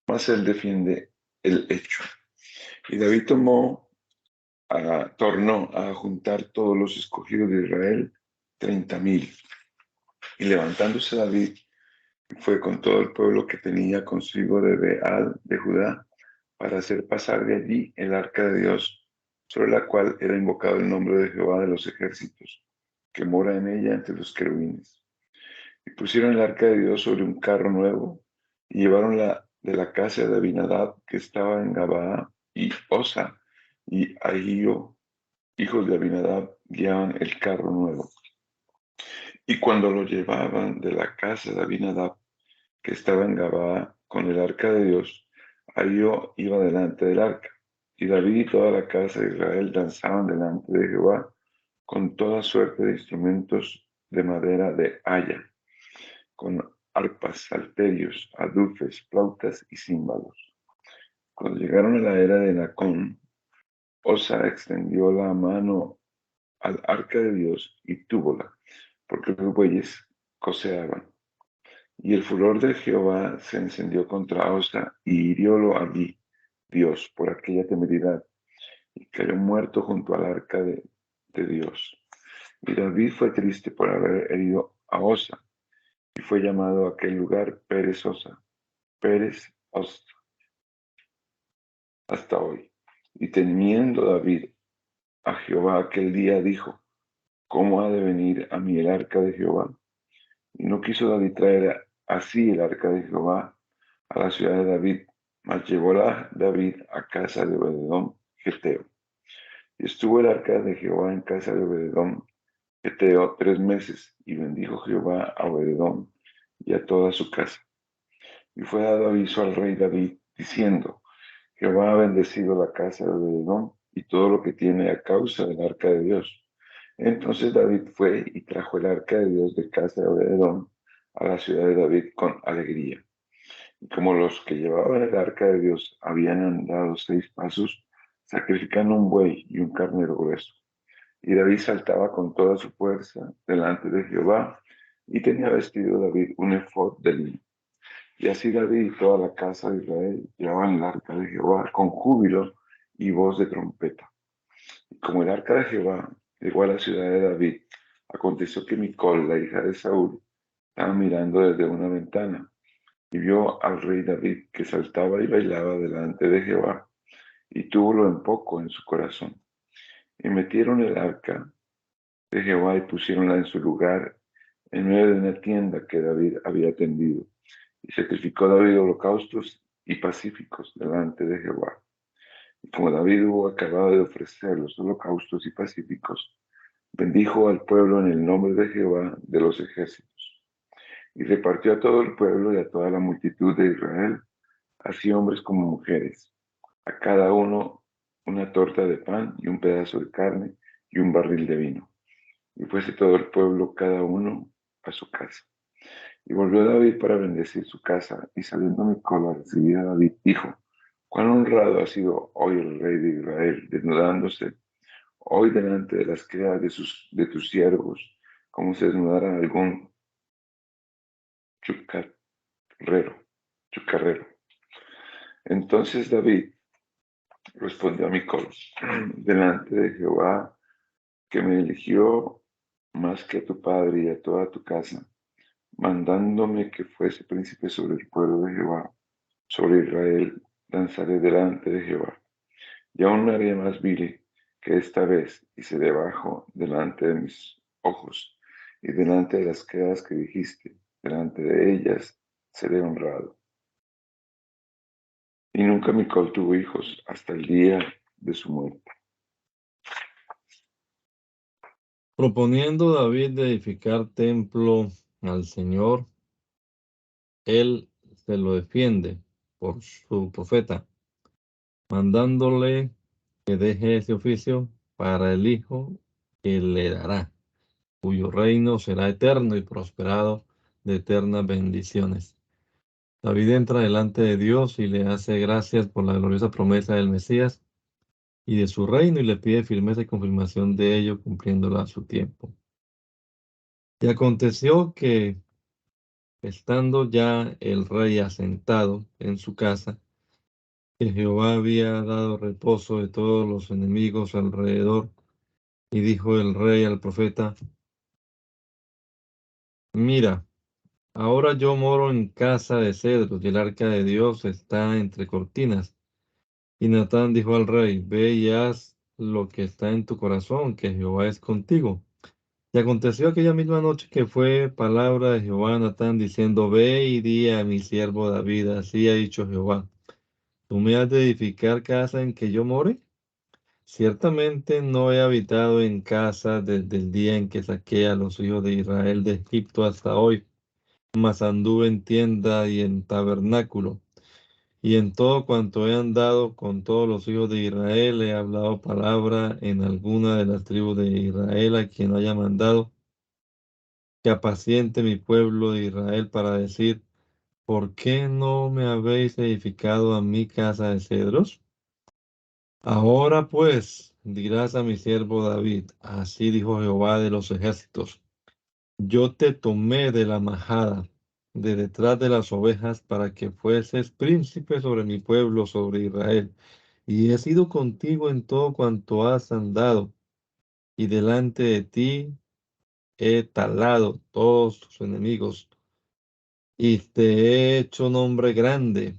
mas él defiende el hecho. Y David tornó a juntar todos los escogidos de Israel, 30,000. Y levantándose David, fue con todo el pueblo que tenía consigo de Beal de Judá para hacer pasar de allí el arca de Dios, sobre la cual era invocado el nombre de Jehová de los ejércitos, que mora en ella entre los querubines. Y pusieron el arca de Dios sobre un carro nuevo, y llevaronla de la casa de Abinadab, que estaba en Gabaa, y Osa y Ahío, hijos de Abinadab, guiaban el carro nuevo. Y cuando lo llevaban de la casa de Abinadab, que estaba en Gabaa, con el arca de Dios, Ahío iba delante del arca. Y David y toda la casa de Israel danzaban delante de Jehová con toda suerte de instrumentos de madera de haya, con arpas, salterios, adufes, flautas y címbalos. Cuando llegaron a la era de Nacón, Osa extendió la mano al arca de Dios y túvola, porque los bueyes coceaban. Y el furor de Jehová se encendió contra Osa y hiriólo allí Dios por aquella temeridad, y cayó muerto junto al arca de Dios. Y David fue triste por haber herido a Osa, y fue llamado a aquel lugar Pérez Osa, hasta hoy. Y temiendo David a Jehová aquel día, dijo: ¿Cómo ha de venir a mí el arca de Jehová? Y no quiso David traer así el arca de Jehová a la ciudad de David, mas llevóla David a casa de Obededom, Geteo. Y estuvo el arca de Jehová en casa de Obededom, Geteo, 3 meses, y bendijo Jehová a Obededom y a toda su casa. Y fue dado aviso al rey David, diciendo: Jehová ha bendecido la casa de Obededom y todo lo que tiene a causa del arca de Dios. Entonces David fue y trajo el arca de Dios de casa de Obededom a la ciudad de David con alegría. Y como los que llevaban el arca de Dios habían andado 6 pasos, sacrificaron un buey y un carnero grueso. Y David saltaba con toda su fuerza delante de Jehová, y tenía vestido David un efod de lino. Y así David y toda la casa de Israel llevaban el arca de Jehová con júbilo y voz de trompeta. Y como el arca de Jehová llegó a la ciudad de David, aconteció que Micol, la hija de Saúl, estaba mirando desde una ventana y vio al rey David que saltaba y bailaba delante de Jehová, y túvolo en poco en su corazón. Y metieron el arca de Jehová y pusiéronla en su lugar en medio de una tienda que David había tendido. Y sacrificó David holocaustos y pacíficos delante de Jehová. Y como David hubo acabado de ofrecer los holocaustos y pacíficos, bendijo al pueblo en el nombre de Jehová de los ejércitos. Y repartió a todo el pueblo y a toda la multitud de Israel, así hombres como mujeres, a cada uno una torta de pan y un pedazo de carne y un barril de vino. Y fuese todo el pueblo, cada uno a su casa. Y volvió David para bendecir su casa, y saliendo Micol a recibir a David, dijo: Cuán honrado ha sido hoy el rey de Israel, desnudándose hoy delante de las criadas de tus siervos, como se desnudara algún chucarrero. Entonces David respondió a Micol: delante de Jehová, que me eligió más que a tu padre y a toda tu casa, mandándome que fuese príncipe sobre el pueblo de Jehová, sobre Israel, danzaré delante de Jehová. Y aún me haré más vil que esta vez, y seré bajo delante de mis ojos, y delante de las criadas que dijiste, delante de ellas seré honrado. Y nunca Micol tuvo hijos hasta el día de su muerte.
Proponiendo David de edificar templo al Señor, él se lo defiende por su profeta, mandándole que deje ese oficio para el hijo que le dará, cuyo reino será eterno y prosperado de eternas bendiciones. David entra delante de Dios y le hace gracias por la gloriosa promesa del Mesías y de su reino, y le pide firmeza y confirmación de ello, cumpliéndola a su tiempo. Y aconteció que, estando ya el rey asentado en su casa, que Jehová había dado reposo de todos los enemigos alrededor, y dijo el rey al profeta: Mira, ahora yo moro en casa de cedros, y el arca de Dios está entre cortinas. Y Natán dijo al rey, ve y haz lo que está en tu corazón, que Jehová es contigo. Y aconteció aquella misma noche que fue palabra de Jehová a Natán diciendo, ve y di a mi siervo David, así ha dicho Jehová, ¿tú me has de edificar casa en que yo more? Ciertamente no he habitado en casa desde el día en que saqué a los hijos de Israel de Egipto hasta hoy, mas anduve en tienda y en tabernáculo. Y en todo cuanto he andado con todos los hijos de Israel, he hablado palabra en alguna de las tribus de Israel a quien haya mandado que apaciente mi pueblo de Israel para decir, ¿por qué no me habéis edificado a mi casa de cedros? Ahora pues dirás a mi siervo David, así dijo Jehová de los ejércitos, yo te tomé de la majada, de detrás de las ovejas, para que fueses príncipe sobre mi pueblo, sobre Israel. Y he sido contigo en todo cuanto has andado, y delante de ti he talado todos tus enemigos, y te he hecho nombre grande,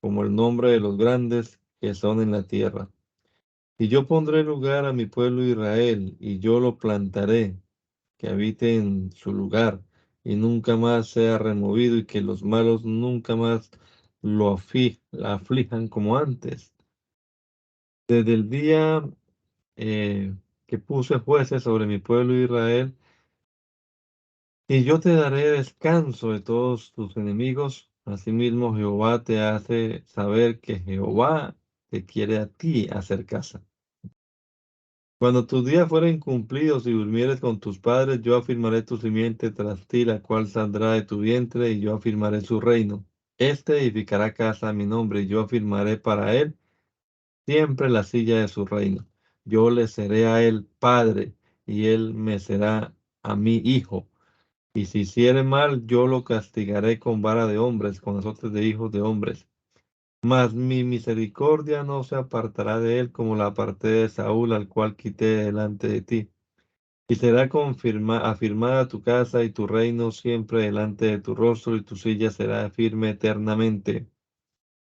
como el nombre de los grandes que son en la tierra. Y yo pondré lugar a mi pueblo Israel, y yo lo plantaré, que habite en su lugar, y nunca más sea removido, y que los malos nunca más la aflijan como antes. Desde el día que puse jueces sobre mi pueblo Israel, y yo te daré descanso de todos tus enemigos. Asimismo, Jehová te hace saber que Jehová te quiere a ti hacer casa. Cuando tus días fueren cumplidos y durmieres con tus padres, yo afirmaré tu simiente tras ti, la cual saldrá de tu vientre, y yo afirmaré su reino. Este edificará casa a mi nombre, y yo afirmaré para él siempre la silla de su reino. Yo le seré a él padre, y él me será a mí hijo. Y si hiciere mal, yo lo castigaré con vara de hombres, con azotes de hijos de hombres. Mas mi misericordia no se apartará de él como la aparté de Saúl, al cual quité delante de ti. Y será afirmada tu casa y tu reino siempre delante de tu rostro, y tu silla será firme eternamente.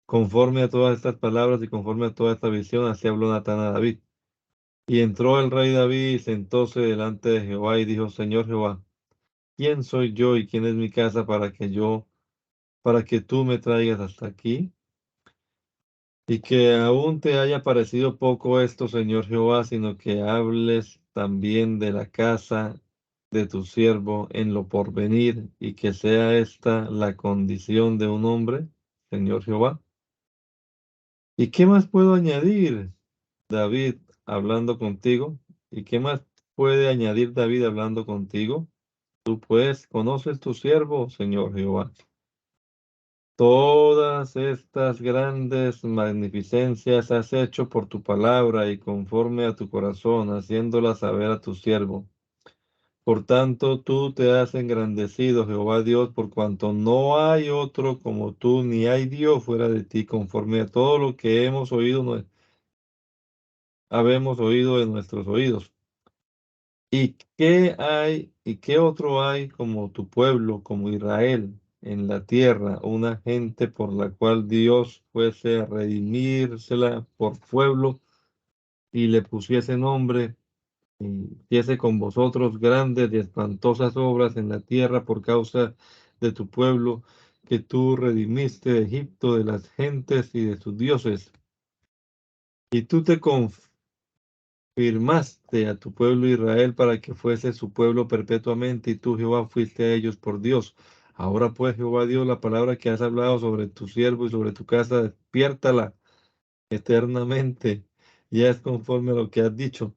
Conforme a todas estas palabras y conforme a toda esta visión, así habló Natán a David. Y entró el rey David y sentóse delante de Jehová y dijo, Señor Jehová, ¿quién soy yo y quién es mi casa para que tú me traigas hasta aquí? Y que aún te haya parecido poco esto, Señor Jehová, sino que hables también de la casa de tu siervo en lo porvenir, y que sea esta la condición de un hombre, Señor Jehová. ¿Y qué más puedo añadir, David, hablando contigo? ¿Y qué más puede añadir David hablando contigo? Tú pues conoces tu siervo, Señor Jehová. Todas estas grandes magnificencias has hecho por tu palabra y conforme a tu corazón, haciéndolas saber a tu siervo. Por tanto, tú te has engrandecido, Jehová Dios, por cuanto no hay otro como tú, ni hay Dios fuera de ti, conforme a todo lo que habemos oído en nuestros oídos. ¿Y qué hay, y qué otro hay como tu pueblo, como Israel, en la tierra, una gente por la cual Dios fuese a redimírsela por pueblo y le pusiese nombre y hiciese con vosotros grandes y espantosas obras en la tierra por causa de tu pueblo que tú redimiste de Egipto, de las gentes y de sus dioses? Y tú te firmaste a tu pueblo Israel para que fuese su pueblo perpetuamente, y tú, Jehová, fuiste a ellos por Dios. Ahora pues, Jehová Dios, la palabra que has hablado sobre tu siervo y sobre tu casa, despiértala eternamente, ya es conforme a lo que has dicho,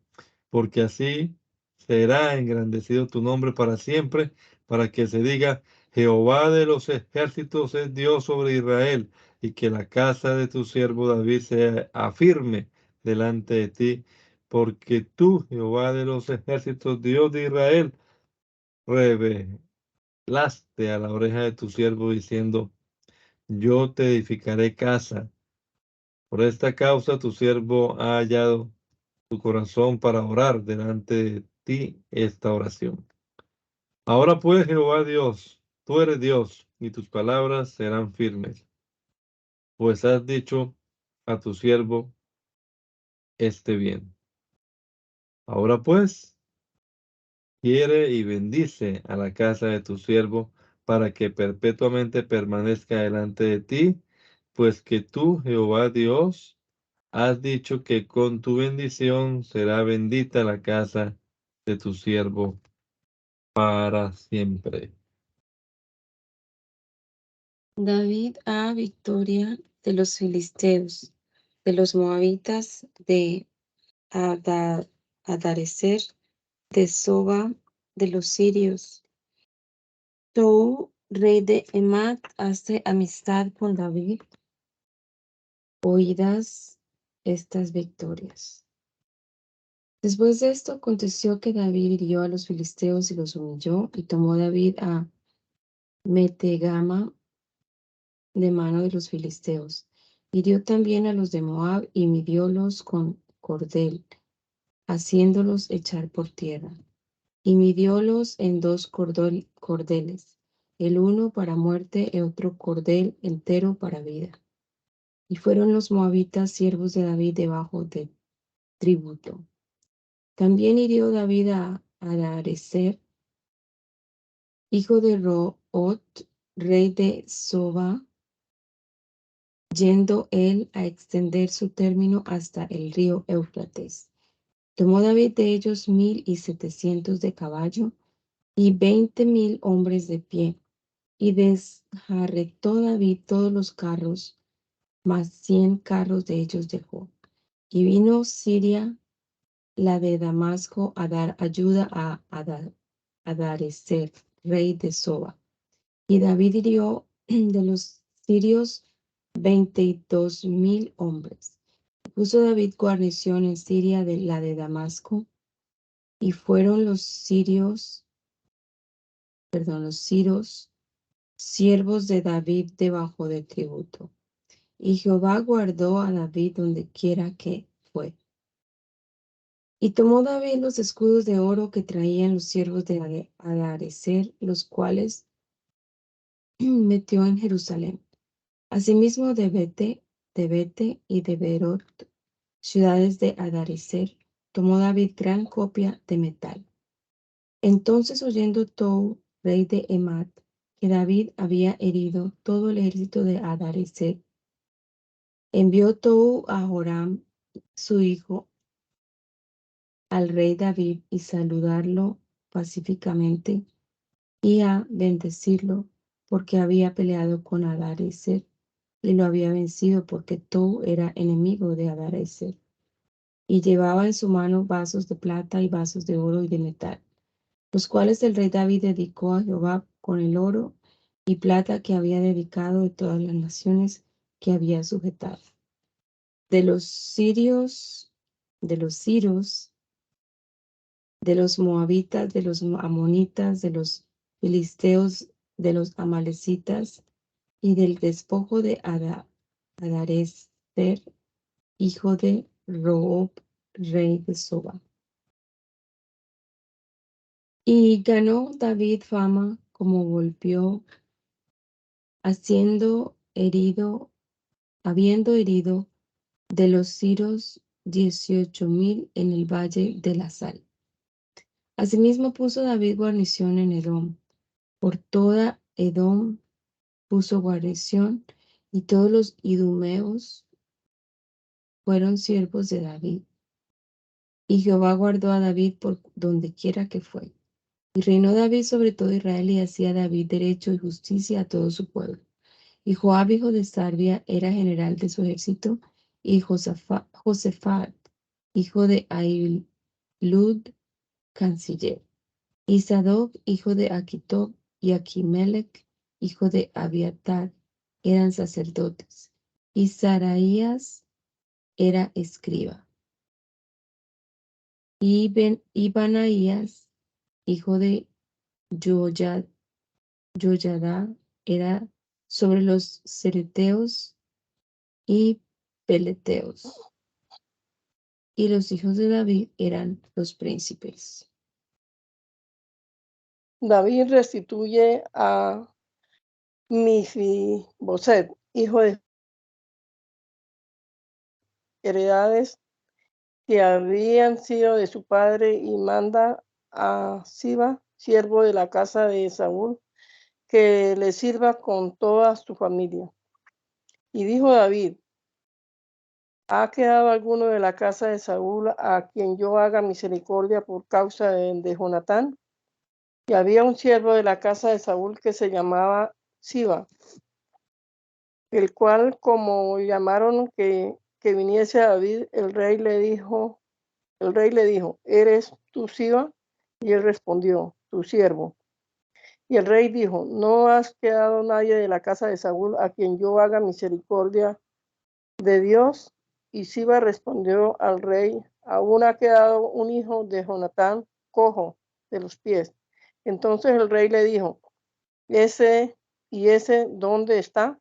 porque así será engrandecido tu nombre para siempre, para que se diga, Jehová de los ejércitos es Dios sobre Israel, y que la casa de tu siervo David se afirme delante de ti, porque tú, Jehová de los ejércitos, Dios de Israel, revelaste a la oreja de tu siervo diciendo, yo te edificaré casa. Por esta causa tu siervo ha hallado tu corazón para orar delante de ti esta oración. Ahora pues, Jehová Dios, tú eres Dios, y tus palabras serán firmes. Pues has dicho, a tu siervo esté bien. Ahora pues, quiere y bendice a la casa de tu siervo para que perpetuamente permanezca delante de ti, pues que tú, Jehová Dios, has dicho que con tu bendición será bendita la casa de tu siervo para siempre.
David a victoria de los filisteos, de los moabitas, de Adarecer, de Soba, de los sirios. Tou, rey de Emat, hace amistad con David. Oídas estas victorias. Después de esto aconteció que David hirió a los filisteos y los humilló, y tomó David a Metegama de mano de los filisteos. Hirió también a los de Moab y midiólos con cordel, haciéndolos echar por tierra. Y midiólos en 2 cordeles, el uno para muerte y otro cordel entero para vida. Y fueron los moabitas siervos de David debajo de tributo. También hirió David a Adarecer, hijo de Root, rey de Soba, yendo él a extender su término hasta el río Éufrates. Tomó David de ellos 1,700 de caballo y 20,000 hombres de pie, y desjarretó David todos los carros, más 100 carros de ellos dejó. Y vino Siria, la de Damasco, a dar ayuda a Adarecer, rey de Soba. Y David hirió de los sirios 22,000 hombres. Puso David guarnición en Siria de la de Damasco, y fueron los sirios, siervos de David debajo de tributo. Y Jehová guardó a David donde quiera que fue. Y tomó David los escudos de oro que traían los siervos de Adarecer, los cuales metió en Jerusalén. Asimismo de Bete y de Berot, ciudades de Adarecer, tomó David gran copia de metal. Entonces, oyendo Tou, rey de Emat, que David había herido todo el ejército de Adarecer, envió Tou a Joram, su hijo, al rey David, y saludarlo pacíficamente y a bendecirlo, porque había peleado con Adarecer y lo había vencido, porque Tou era enemigo de Adarecer, y llevaba en su mano vasos de plata y vasos de oro y de metal, los cuales el rey David dedicó a Jehová con el oro y plata que había dedicado de todas las naciones que había sujetado. De los sirios, de los siros, de los moabitas, de los amonitas, de los filisteos, de los amalecitas y del despojo de Adarecer, hijo de Roob, rey de Soba. Y ganó David fama como golpeó, habiendo herido de los siros 18,000 en el valle de la sal. Asimismo puso David guarnición en Edom. Por toda Edom puso guarnición, y todos los idumeos fueron siervos de David. Y Jehová guardó a David por donde quiera que fue. Y reinó David sobre todo Israel, y hacía David derecho y justicia a todo su pueblo. Y Joab, hijo de Sarvia, era general de su ejército, y Josafat, hijo de Ahilud, canciller. Y Sadoc, hijo de Aquitob, y Aquimelech, hijo de Abiatar, eran sacerdotes. Y Saraías era escriba. Y Banaías, hijo de Joyadá, era sobre los cereteos y peleteos. Y los hijos de David eran los príncipes.
David restituye a Mefiboset, hijo de heredades que habían sido de su padre, y manda a Siba, siervo de la casa de Saúl, que le sirva con toda su familia. Y dijo David: ¿ha quedado alguno de la casa de Saúl a quien yo haga misericordia por causa de Jonatán? Y había un siervo de la casa de Saúl que se llamaba Siba, el cual, como llamaron que viniese a David, el rey le dijo, ¿eres tú Siba? Y él respondió: tu siervo. Y el rey dijo: no has quedado nadie de la casa de Saúl a quien yo haga misericordia de Dios. Y Siba respondió al rey: aún ha quedado un hijo de Jonatán, cojo de los pies. Entonces el rey le dijo: ese ¿dónde está?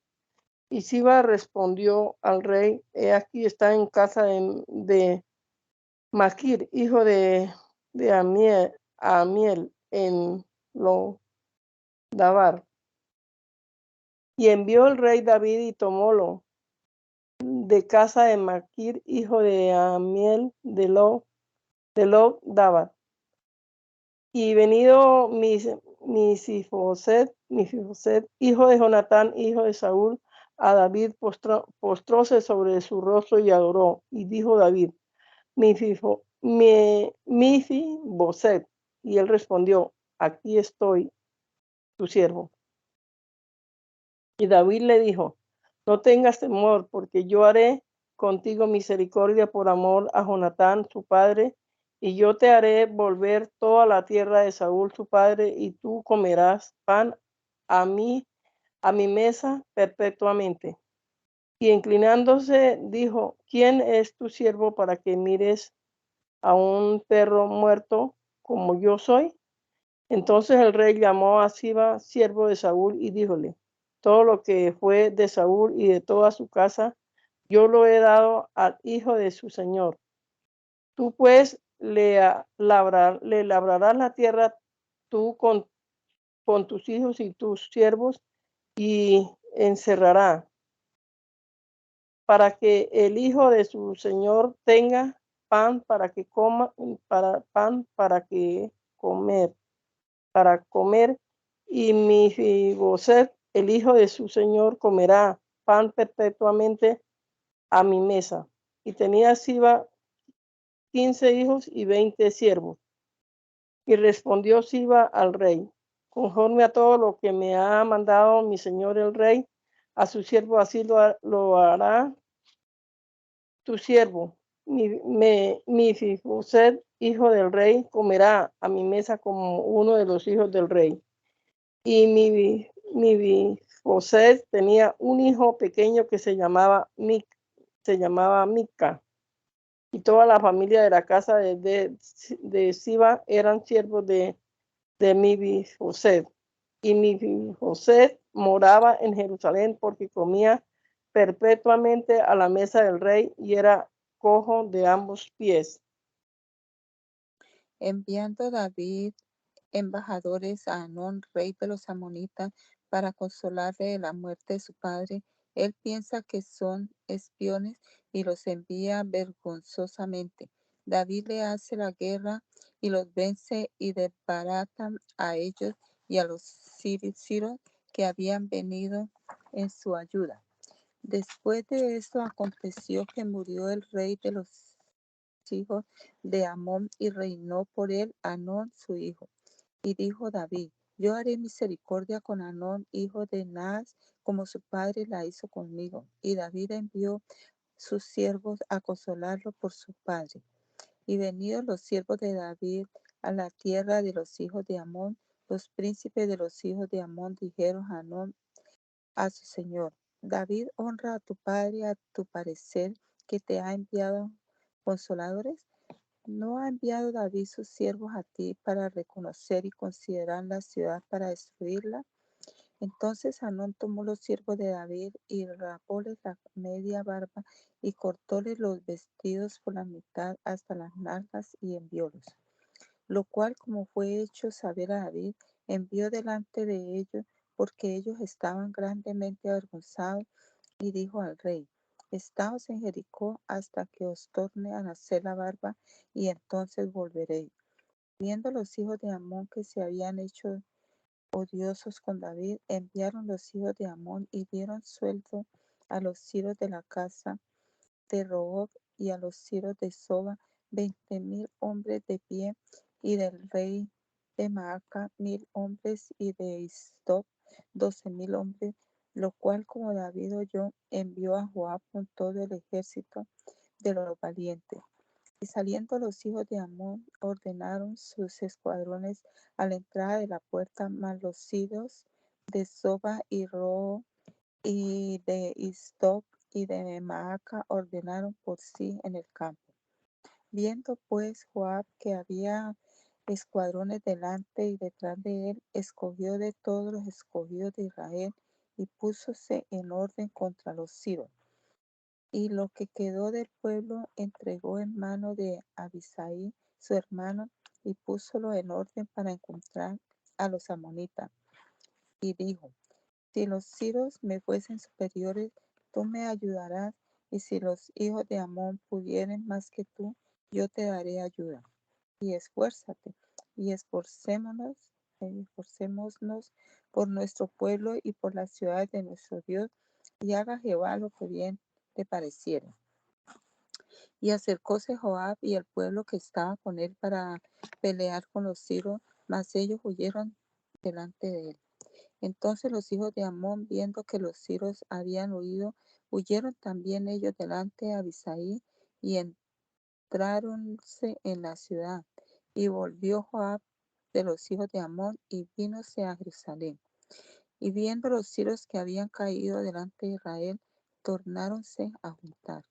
Y Siba respondió al rey: he aquí, está en casa de Maquir, hijo de Amiel, en Lo-dabar. Y envió el rey David y tomólo de casa de Maquir, hijo de Amiel, de Lo-dabar. Y venido Misifoset, hijo de Jonatán, hijo de Saúl, a David, postróse sobre su rostro y adoró. Y dijo David: Mefiboset. Y él respondió: aquí estoy, tu siervo. Y David le dijo: no tengas temor, porque yo haré contigo misericordia por amor a Jonatán, su padre, y yo te haré volver toda la tierra de Saúl, su padre, y tú comerás pan a mi mesa perpetuamente. Y inclinándose dijo: ¿quién es tu siervo para que mires a un perro muerto como yo soy? Entonces el rey llamó a Siba, siervo de Saúl, y díjole: todo lo que fue de Saúl y de toda su casa, yo lo he dado al hijo de su señor. Tú pues le labrarás la tierra, tú con tus hijos y tus siervos, y encerrará, para que el hijo de su señor tenga pan para que coma, para comer, y Mefiboset, el hijo de su señor, comerá pan perpetuamente a mi mesa. Y tenía Siba 15 hijos y 20 siervos. Y respondió Siba al rey: conforme a todo lo que me ha mandado mi señor el rey, a su siervo así lo hará tu siervo. Mefiboset, hijo del rey, comerá a mi mesa como uno de los hijos del rey. Y Mefiboset tenía un hijo pequeño que se llamaba Mica. Y toda la familia de la casa de Siba eran siervos de Mefiboset. Y Mefiboset moraba en Jerusalén porque comía perpetuamente a la mesa del rey y era cojo de ambos pies.
Enviando David embajadores a Anón, rey de los amonitas, para consolarle de la muerte de su padre, él piensa que son espiones y los envía vergonzosamente. David le hace la guerra y los vence y desbaratan a ellos y a los sirios que habían venido en su ayuda. Después de esto aconteció que murió el rey de los hijos de Amón y reinó por él Anón su hijo. Y dijo David: yo haré misericordia con Anón, hijo de Naas, como su padre la hizo conmigo. Y David envió sus siervos a consolarlo por su padre. Y venidos los siervos de David a la tierra de los hijos de Amón, los príncipes de los hijos de Amón dijeron a Anón, a su señor: David honra a tu padre a tu parecer, que te ha enviado consoladores. ¿No ha enviado David sus siervos a ti para reconocer y considerar la ciudad para destruirla? Entonces Hanón tomó los siervos de David y rapóles la media barba y cortóles los vestidos por la mitad hasta las nalgas y enviólos. Lo cual, como fue hecho saber a David, envió delante de ellos, porque ellos estaban grandemente avergonzados, y dijo al rey: Estaos en Jericó hasta que os torne a nacer la barba, y entonces volveréis. Viendo los hijos de Amón que se habían hecho odiosos con David, enviaron los hijos de Amón y dieron sueldo a los siros de la casa de Rehob y a los siros de Soba 20,000 hombres de pie, y del rey de Maaca 1,000 hombres, y de Istob 12,000 hombres, lo cual, como David oyó, envió a Joab con todo el ejército de los valientes. Y saliendo los hijos de Amón, ordenaron sus escuadrones a la entrada de la puerta, mas los siros de Soba y Rehob y de Istob y de Maaca ordenaron por sí en el campo. Viendo pues Joab que había escuadrones delante y detrás de él, escogió de todos los escogidos de Israel y púsose en orden contra los siros. Y lo que quedó del pueblo entregó en mano de Abisai, su hermano, y púsolo en orden para encontrar a los amonitas. Y dijo: si los siros me fuesen superiores, tú me ayudarás, y si los hijos de Amón pudieren más que tú, yo te daré ayuda. Y esfuérzate, y esforcémonos por nuestro pueblo y por las ciudades de nuestro Dios, y haga Jehová lo que bien te pareciere. Y acercóse Joab y el pueblo que estaba con él para pelear con los siros, mas ellos huyeron delante de él. Entonces los hijos de Amón, viendo que los siros habían huido, huyeron también ellos delante de Abisai, y entráronse en la ciudad. Y volvió Joab de los hijos de Amón, y vínose a Jerusalén. Y viendo los siros que habían caído delante de Israel, tornáronse a juntar.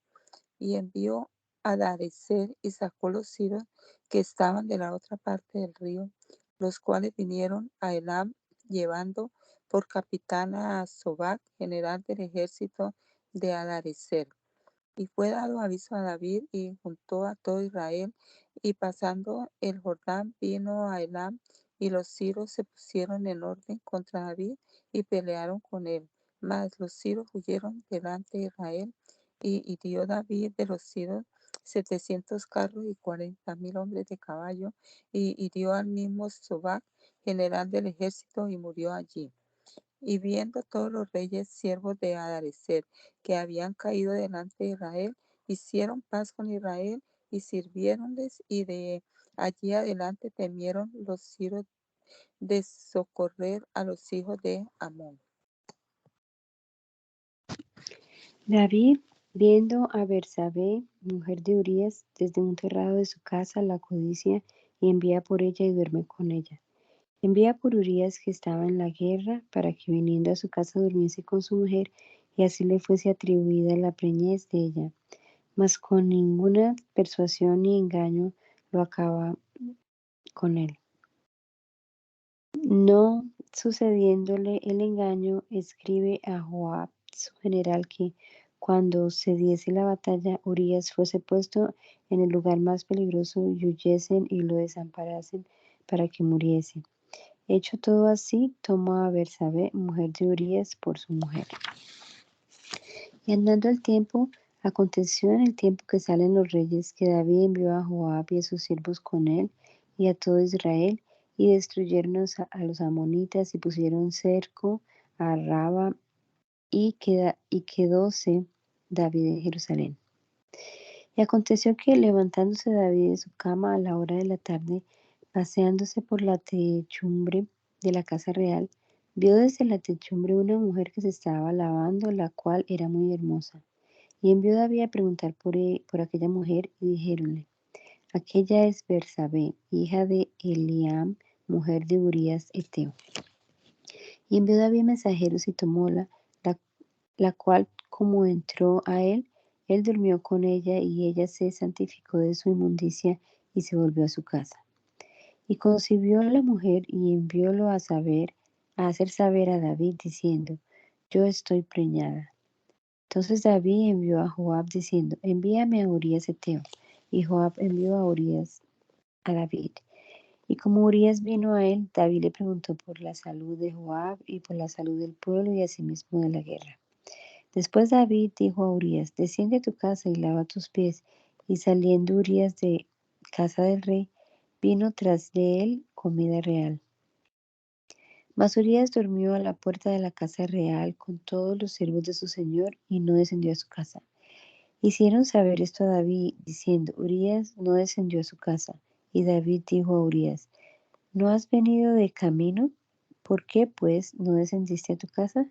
Y envió a Darecer y sacó los siros que estaban de la otra parte del río, los cuales vinieron a Elam, llevando por capitán a Sobac, general del ejército de Adarecer. Y fue dado aviso a David, y juntó a todo Israel, y pasando el Jordán vino a Elam, y los siros se pusieron en orden contra David y pelearon con él. Mas los siros huyeron delante de Israel, y hirió David de los siros 700 carros y 40,000 hombres de caballo, y hirió al mismo Sobac, general del ejército, y murió allí. Y viendo todos los reyes siervos de Adarecer que habían caído delante de Israel, hicieron paz con Israel y sirviéronles, y de allí adelante temieron los siros de socorrer a los hijos de Amón.
David, viendo a Bersabé, mujer de Urías, desde un terrado de su casa, la codicia y envía por ella y duerme con ella. Envía por Urías, que estaba en la guerra, para que viniendo a su casa durmiese con su mujer, y así le fuese atribuida la preñez de ella. Mas con ninguna persuasión ni engaño lo acaba con él. No sucediéndole el engaño, escribe a Joab, su general, que cuando se diese la batalla, Urías fuese puesto en el lugar más peligroso, y huyesen y lo desamparasen para que muriese. Hecho todo así, tomó a Bersabé, mujer de Urías, por su mujer. Y andando el tiempo, aconteció en el tiempo que salen los reyes, que David envió a Joab y a sus siervos con él y a todo Israel, y destruyeron a los amonitas y pusieron cerco a Raba, y quedóse David en Jerusalén. Y aconteció que, levantándose David de su cama a la hora de la tarde, paseándose por la techumbre de la casa real, vio desde la techumbre una mujer que se estaba lavando, la cual era muy hermosa. Y envió David a preguntar por aquella mujer, y dijéronle: aquella es Bersabé, hija de Eliam, mujer de Urías Eteo. Y envió David mensajeros y tomóla, la cual, como entró a él durmió con ella, y ella se santificó de su inmundicia y se volvió a su casa. Y concibió la mujer, y enviólo a hacer saber a David, diciendo: yo estoy preñada. Entonces David envió a Joab, diciendo: envíame a Urías Eteo. Y Joab envió a Urías a David. Y como Urías vino a él, David le preguntó por la salud de Joab y por la salud del pueblo, y asimismo de la guerra. Después David dijo a Urías, desciende a tu casa y lava tus pies. Y saliendo Urías de casa del rey, vino tras de él comida real. Mas Urías durmió a la puerta de la casa real con todos los siervos de su señor y no descendió a su casa. Hicieron saber esto a David, diciendo, Urías no descendió a su casa. Y David dijo a Urías, ¿no has venido de camino? ¿Por qué, pues, no descendiste a tu casa?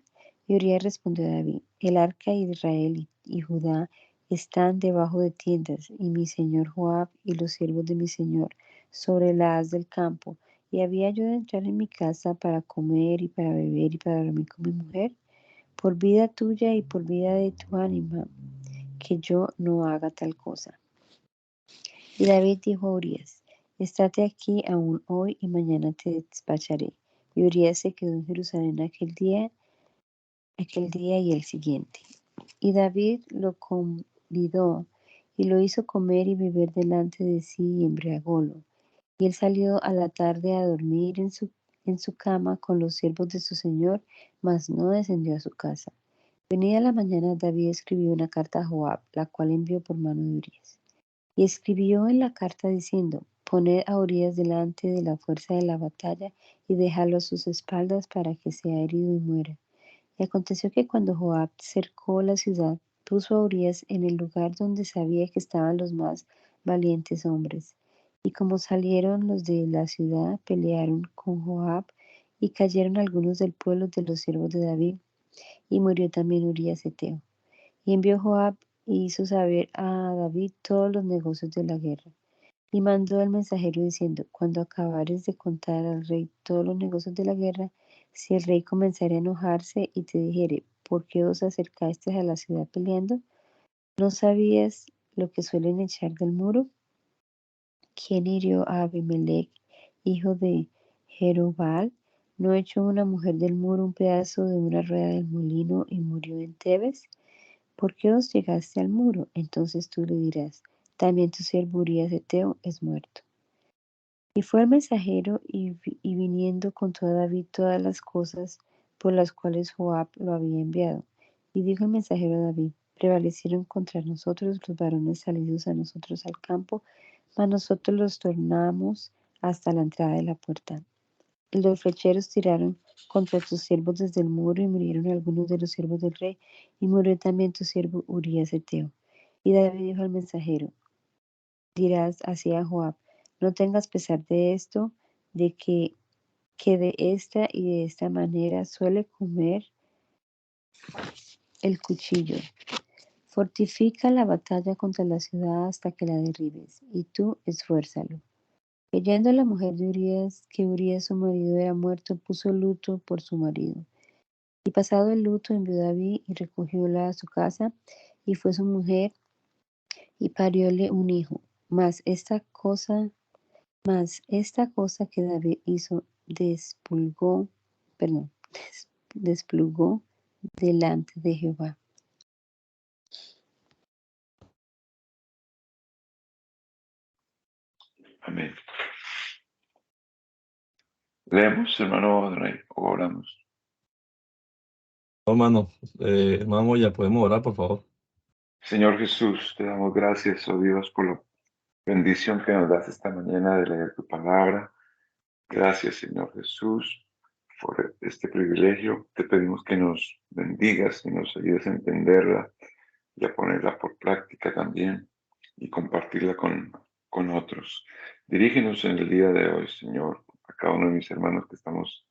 Y Urías respondió a David, el arca de Israel y Judá están debajo de tiendas, y mi señor Joab y los siervos de mi señor sobre la haz del campo. ¿Y había yo de entrar en mi casa para comer y para beber y para dormir con mi mujer? Por vida tuya y por vida de tu ánima, que yo no haga tal cosa. Y David dijo a Urías, estate aquí aún hoy y mañana te despacharé. Y Urías se quedó en Jerusalén aquel día y el siguiente. Y David lo convidó y lo hizo comer y beber delante de sí y embriagólo. Y él salió a la tarde a dormir en su cama con los siervos de su señor, mas no descendió a su casa. Venida la mañana, David escribió una carta a Joab, la cual envió por mano de Urías. Y escribió en la carta diciendo, poned a Urías delante de la fuerza de la batalla y dejadlo a sus espaldas para que sea herido y muera. Y aconteció que cuando Joab cercó la ciudad, puso a Urías en el lugar donde sabía que estaban los más valientes hombres. Y como salieron los de la ciudad, pelearon con Joab y cayeron algunos del pueblo de los siervos de David, y murió también Urías Eteo. Y envió Joab y hizo saber a David todos los negocios de la guerra. Y mandó al mensajero diciendo, cuando acabares de contar al rey todos los negocios de la guerra, si el rey comenzara a enojarse y te dijere, ¿por qué os acercasteis a la ciudad peleando? ¿No sabías lo que suelen echar del muro? ¿Quién hirió a Abimelech, hijo de Jerobal? ¿No echó una mujer del muro un pedazo de una rueda del molino y murió en Tebes? ¿Por qué os llegaste al muro? Entonces tú le dirás, también tu siervo Urías Eteo es muerto. Y fue el mensajero y viniendo contó a David todas las cosas por las cuales Joab lo había enviado. Y dijo el mensajero a David, prevalecieron contra nosotros los varones salidos a nosotros al campo, mas nosotros los tornamos hasta la entrada de la puerta. Y los flecheros tiraron contra tus siervos desde el muro y murieron algunos de los siervos del rey, y murió también tu siervo Urías Eteo. Y David dijo al mensajero, dirás así a Joab, no tengas pesar de esto, de que de esta y de esta manera suele comer el cuchillo. Fortifica la batalla contra la ciudad hasta que la derribes, y tú esfuérzalo. Creyendo la mujer de Urías que Urías su marido era muerto, puso luto por su marido. Y pasado el luto envió David y recogióla a su casa, y fue su mujer, y parióle un hijo. Mas esta cosa que David hizo desplugó delante de Jehová.
Amén. Leemos, hermano Adonai, o oramos.
Hermano, hermano, ya podemos orar, por favor.
Señor Jesús, te damos gracias, oh Dios, por la bendición que nos das esta mañana de leer tu palabra. Gracias, Señor Jesús, por este privilegio. Te pedimos que nos bendigas y nos ayudes a entenderla y a ponerla por práctica también y compartirla con otros. Dirígenos en el día de hoy, Señor, a cada uno de mis hermanos que estamos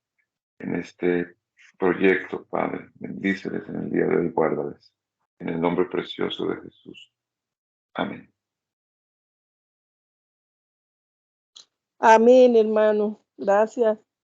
en este proyecto, Padre. Bendíceles en el día de hoy, guárdales. En el nombre precioso de Jesús. Amén.
Amén, hermano. Gracias.